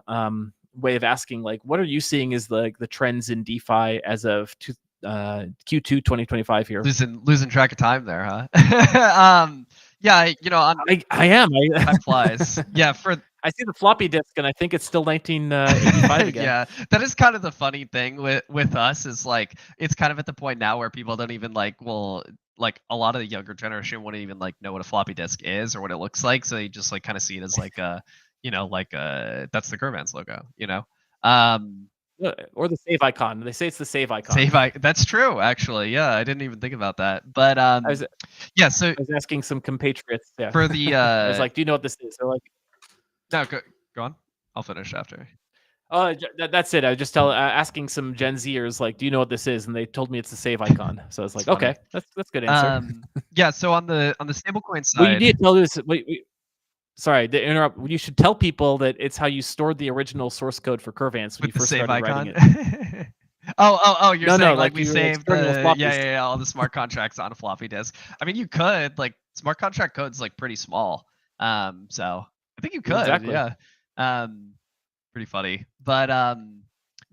way of asking, like, what are you seeing as the trends in DeFi as of Q2 2025 here? Losing track of time there, huh? Yeah, on I am. time flies. Yeah, for I see the floppy disk, and I think it's still 1985 again. yeah, that is kind of the funny thing with us is like it's kind of at the point now where people don't even like like a lot of the younger generation wouldn't even like know what a floppy disk is or what it looks like, so they just like kind of see it as like a like that's the Curvance logo. Um Or the save icon. They say it's the save icon. That's true actually. Yeah, I didn't even think about that. But I was yeah, so I was asking some compatriots. Yeah, for the I was like, "Do you know what this is?" They're like, no, go on. I'll finish after. "Oh, that's it." I was just asking some Gen Zers, like, "Do you know what this is?" And they told me it's the save icon. So I was It's like, funny. "Okay, that's a good answer." Yeah, so on the stablecoin Well, you side, need to tell this. Wait, sorry to interrupt. You should tell people that it's how you stored the original source code for Curvance when with you the first save started writing icon. it. Oh, you're No, saying like like we you were like saved storing it with the floppies. yeah, all the smart contracts on a floppy disk. I mean, you could like smart contract code's like pretty small. So I think you could, Exactly. yeah. Um, Pretty funny. But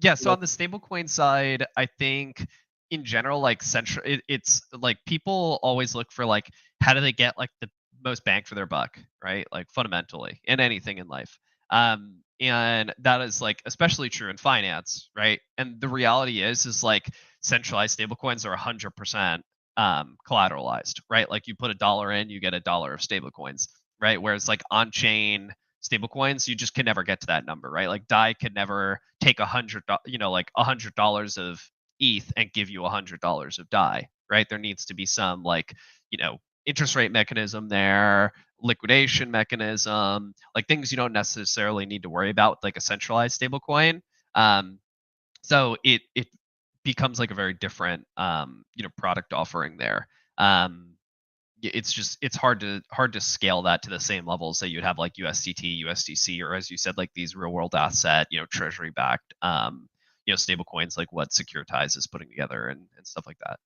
yeah, so Like, on the stablecoin side, I think in general, like it's like people always look for like how do they get like the most bang for their buck, right? Like fundamentally in anything in life. And that is like especially true in finance, right? And the reality is like centralized stablecoins are 100% collateralized, right? Like you put $1 in, you get $1 of stablecoins, right? Whereas like on chain stablecoins, you just can never get to that number, right? Like Dai could never take like $100 of ETH and give you $100 of Dai, right? There needs to be some like, interest rate mechanism there, liquidation mechanism, like things you don't necessarily need to worry about with like a centralized stablecoin. Um, so it becomes like a very different product offering there. Um, it's hard to scale that to the same levels that you'd have like USDT, USDC, or as you said, like these real world asset, treasury backed, stable coins like what Securitize is putting together and stuff like that.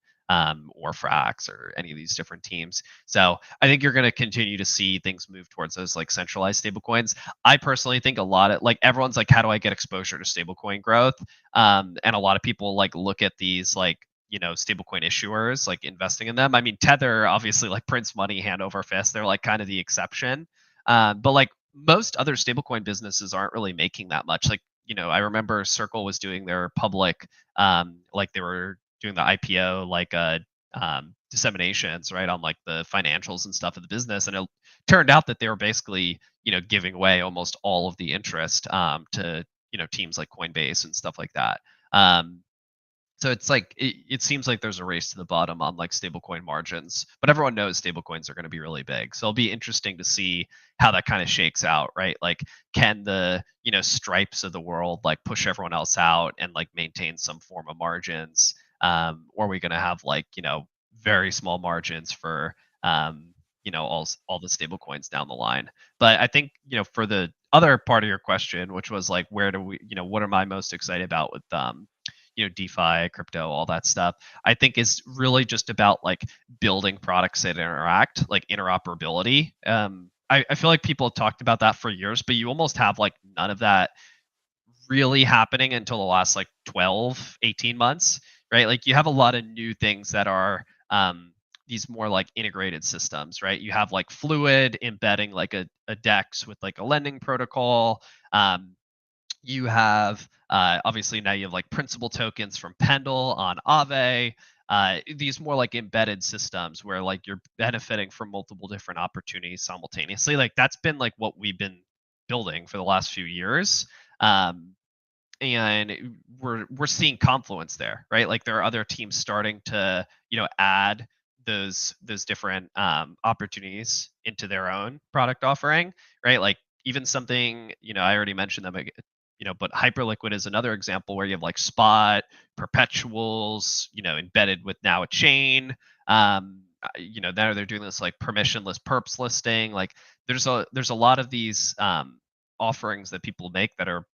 Or Frax or any of these different teams. So I think you're going to continue to see things move towards those like centralized stablecoins. I personally think a lot of like everyone's like, how do I get exposure to stablecoin growth? And a lot of people like look at these like stablecoin issuers like investing in them. I mean, Tether obviously like prints money hand over fist. They're like kind of the exception. But like most other stablecoin businesses aren't really making that much. Like, I remember Circle was doing their public, like they were doing the IPO, like disseminations, right, on like the financials and stuff of the business. And it turned out that they were basically, giving away almost all of the interest to, teams like Coinbase and stuff like that. So it's like it seems like there's a race to the bottom on like stablecoin margins, but everyone knows stablecoins are going to be really big. So it'll be interesting to see how that kind of shakes out, right? Like, can the stripes of the world like push everyone else out and like maintain some form of margins, or are we going to have like very small margins for all the stablecoins down the line? But I think for the other part of your question, which was like where do we what am I most excited about with DeFi, crypto, all that stuff, I think is really just about like building products that interact, like interoperability. I feel like people have talked about that for years, but you almost have like none of that really happening until the last like 12, 18 months, right? Like you have a lot of new things that are these more like integrated systems, right? You have like Fluid embedding like a DEX with like a lending protocol. You have obviously now you have like principal tokens from Pendle on Aave. These more like embedded systems where like you're benefiting from multiple different opportunities simultaneously. Like that's been like what we've been building for the last few years. Um, and we're seeing confluence there, right? Like there are other teams starting to add those different opportunities into their own product offering, right? Like even something I already mentioned them, but Hyperliquid is another example where you have like spot perpetuals, embedded with now a chain. Now they're doing this like permissionless perps listing. Like there's a lot of these offerings that people make that are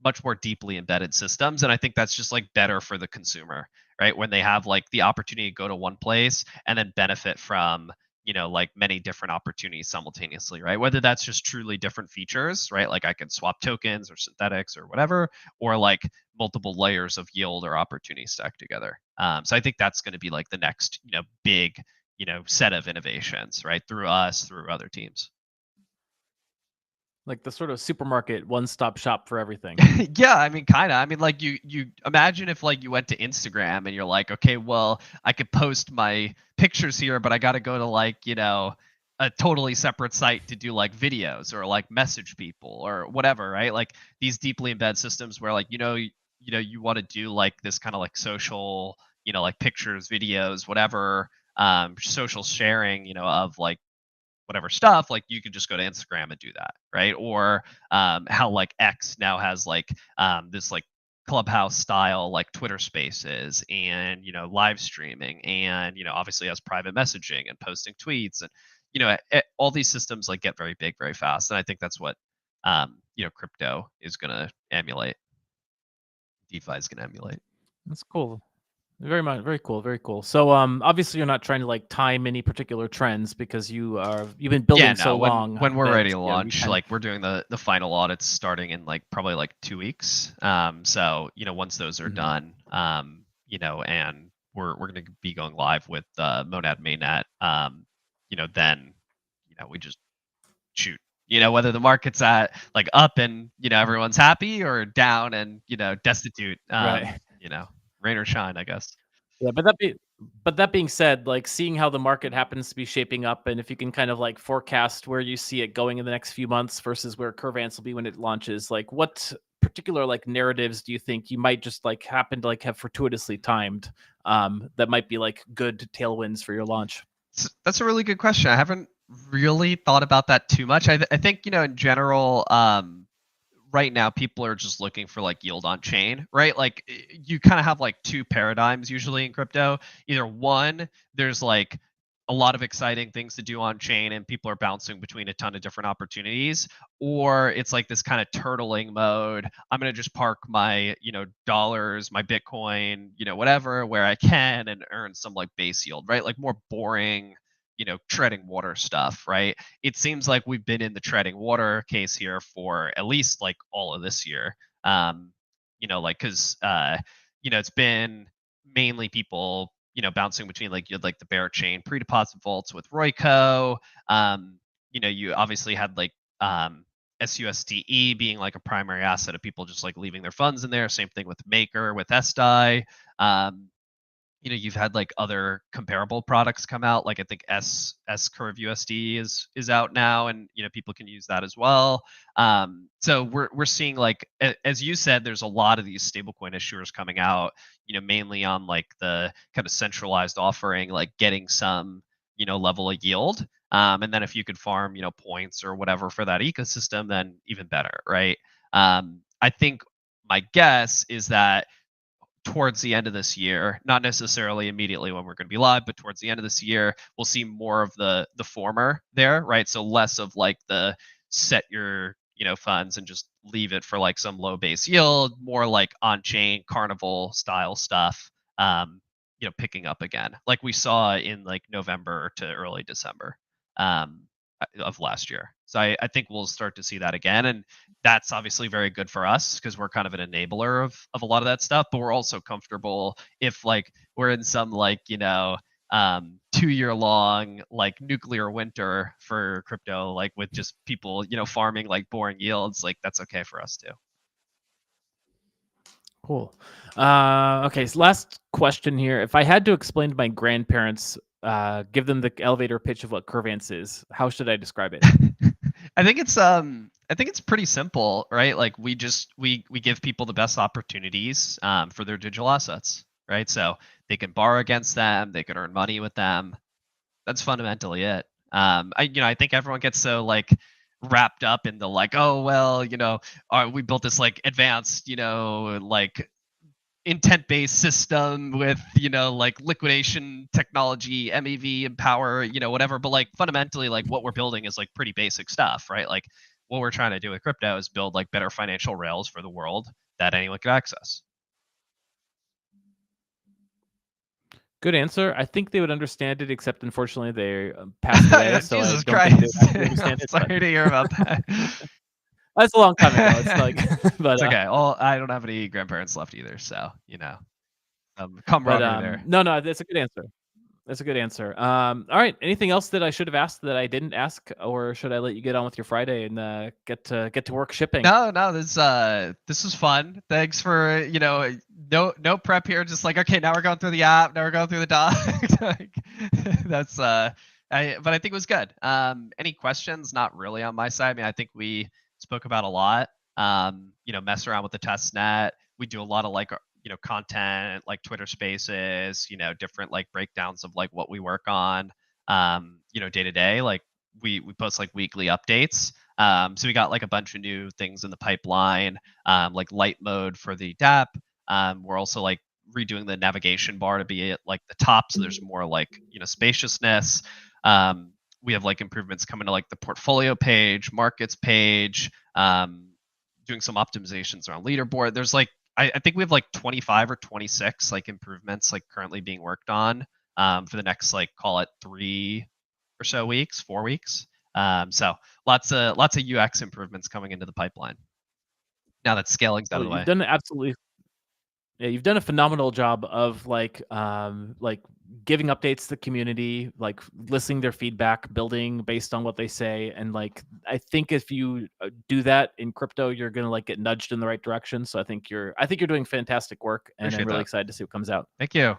much more deeply embedded systems, and I think that's just like better for the consumer, right? When they have like the opportunity to go to one place and then benefit from like many different opportunities simultaneously, right? Whether that's just truly different features, right? Like I can swap tokens or synthetics or whatever, or like multiple layers of yield or opportunity stacked together. So I think that's going to be like the next, big, set of innovations, right? Through us, through other teams. Like the sort of supermarket one-stop shop for everything. Yeah, I mean, kind of. I mean, like you imagine if like you went to Instagram and you're like, okay, well, I could post my pictures here, but I got to go to like a totally separate site to do like videos or like message people or whatever, right? Like these deeply embedded systems where like you want to do like this kind of like social, like pictures, videos, whatever, social sharing, of like whatever stuff, like you could just go to Instagram and do that, right? Or how like X now has like this like clubhouse style like Twitter spaces and live streaming and obviously has private messaging and posting tweets and all these systems like get very big very fast, and I think that's what crypto is going to emulate. DeFi is going to emulate. That's cool. Very much, very cool, very cool. So, obviously, you're not trying to like time any particular trends because you've been Yeah, building so no, when long we're that ready to you launch, kind like we're doing the final audits starting in like probably like 2 weeks. So once those are of. done, and we're gonna be going live with Monad Mainnet. Then we just shoot. Whether the market's at like up and everyone's happy or down and destitute. Right. Rain or shine, I guess. Yeah, but that being said, like seeing how the market happens to be shaping up, and if you can kind of like forecast where you see it going in the next few months versus where Curvance will be when it launches, like what particular like narratives do you think you might just like happen to like have fortuitously timed that might be like good tailwinds for your launch? That's a really good question. I haven't really thought about that too much. I think in general, right now people are just looking for like yield on chain, right? Like you kind of have like two paradigms usually in crypto. Either one, there's like a lot of exciting things to do on chain and people are bouncing between a ton of different opportunities, or it's like this kind of turtling mode. I'm going to just park my, dollars, my Bitcoin, whatever where I can and earn some like base yield, right? Like more boring, treading water stuff, right? It seems like we've been in the treading water case here for at least like all of this year. Like because it's been mainly people bouncing between like you had like the bear chain pre-deposit vaults with Royco. You obviously had like SUSDE being like a primary asset of people just like leaving their funds in there. Same thing with Maker with SDI. You've had like other comparable products come out, like I think S Curve USD is out now, and people can use that as well. So we're seeing like as you said, there's a lot of these stablecoin issuers coming out, mainly on like the kind of centralized offering, like getting some level of yield. And then if you could farm points or whatever for that ecosystem, then even better, right? I think my guess is that towards the end of this year, not necessarily immediately when we're going to be live, but towards the end of this year, we'll see more of the former there, right? So less of like the set your funds and just leave it for like some low base yield, more like on chain carnival style stuff, picking up again, like we saw in like November to early December um, of last year. So I think we'll start to see that again, and that's obviously very good for us because we're kind of an enabler of a lot of that stuff, but we're also comfortable if like we're in some like 2-year long like nuclear winter for crypto, like with just people farming like boring yields, like that's okay for us too. Cool. Okay, so last question here. If I had to explain to my grandparents, give them the elevator pitch of what Curvance is, how should I describe it? I think it's pretty simple, right? Like we give people the best opportunities for their digital assets, right? So they can borrow against them, they can earn money with them. That's fundamentally it. I think everyone gets so like wrapped up in the like, oh well, we built this like advanced, like intent-based system with like liquidation technology, MEV and power, whatever, but like fundamentally like what we're building is like pretty basic stuff, right? Like what we're trying to do with crypto is build like better financial rails for the world that anyone can access. Good answer. I think they would understand it, except unfortunately they passed away, so I Jesus don't think they would Christ. actually I'm understand it. But sorry to hear about that. that's a long time ago. It's like, but It's okay. Well, I don't have any grandparents left either, so camaraderie there. no, no, that's a good answer. That's a good answer. All right. Anything else that I should have asked that I didn't ask, or should I let you get on with your Friday and get to work shipping? No, this was fun. Thanks for no prep here. Just like, okay, now we're going through the app. Now we're going through the doc. Like, that's but I think it was good. Any questions? Not really on my side. I mean, I think we spoke about a lot. Mess around with the test net. We do a lot of like content, like Twitter Spaces. Different like breakdowns of like what we work on. Day to day. Like we post like weekly updates. So we got like a bunch of new things in the pipeline, like light mode for the DApp. We're also like redoing the navigation bar to be at like the top, so there's more like spaciousness. We have like improvements coming to like the portfolio page, markets page, doing some optimizations around leaderboard. There's like I think we have like 25 or 26 like improvements like currently being worked on for the next like call it 3 or so weeks, 4 weeks. So lots of UX improvements coming into the pipeline. Now that scaling's out Oh, of the you've way. done absolutely. Yeah, you've done a phenomenal job of like giving updates to the community, like listening their feedback, building based on what they say, and like I think if you do that in crypto, you're gonna like get nudged in the right direction. So I think you're doing fantastic work, and I'm Appreciate really that. excited to see what comes out. Thank you.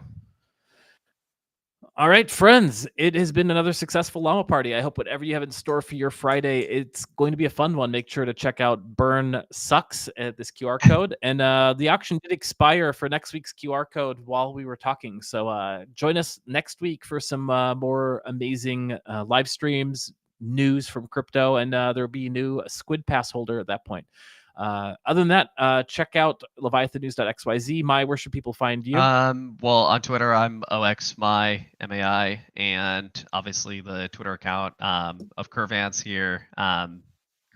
All right, friends, it has been another successful Llama Party. I hope whatever you have in store for your Friday, it's going to be a fun one. Make sure to check out Burn Sucks at this QR code. And the auction did expire for next week's QR code while we were talking. So join us next week for some more amazing live streams, news from crypto, and there'll be a new Squid Pass holder at that point. Other than that, check out leviathannews.xyz. My, where should people find you? Well, on Twitter, I'm OXMai, and obviously the Twitter account of Curvance here.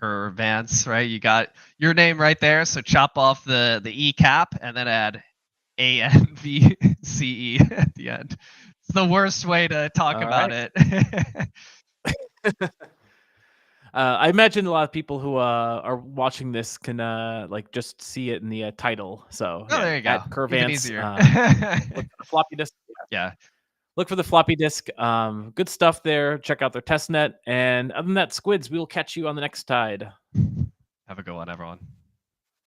Curvance, right? You got your name right there. So chop off the E cap and then add ANVCE at the end. It's the worst way to talk All about right. it. I imagine a lot of people who are watching this can like just see it in the title. So Oh, yeah, there you go. at Even Curvance, easier. look for the floppy disk. Yeah. Look for the floppy disk. Good stuff there. Check out their test net. And other than that, squids, we will catch you on the next tide. Have a good one, everyone.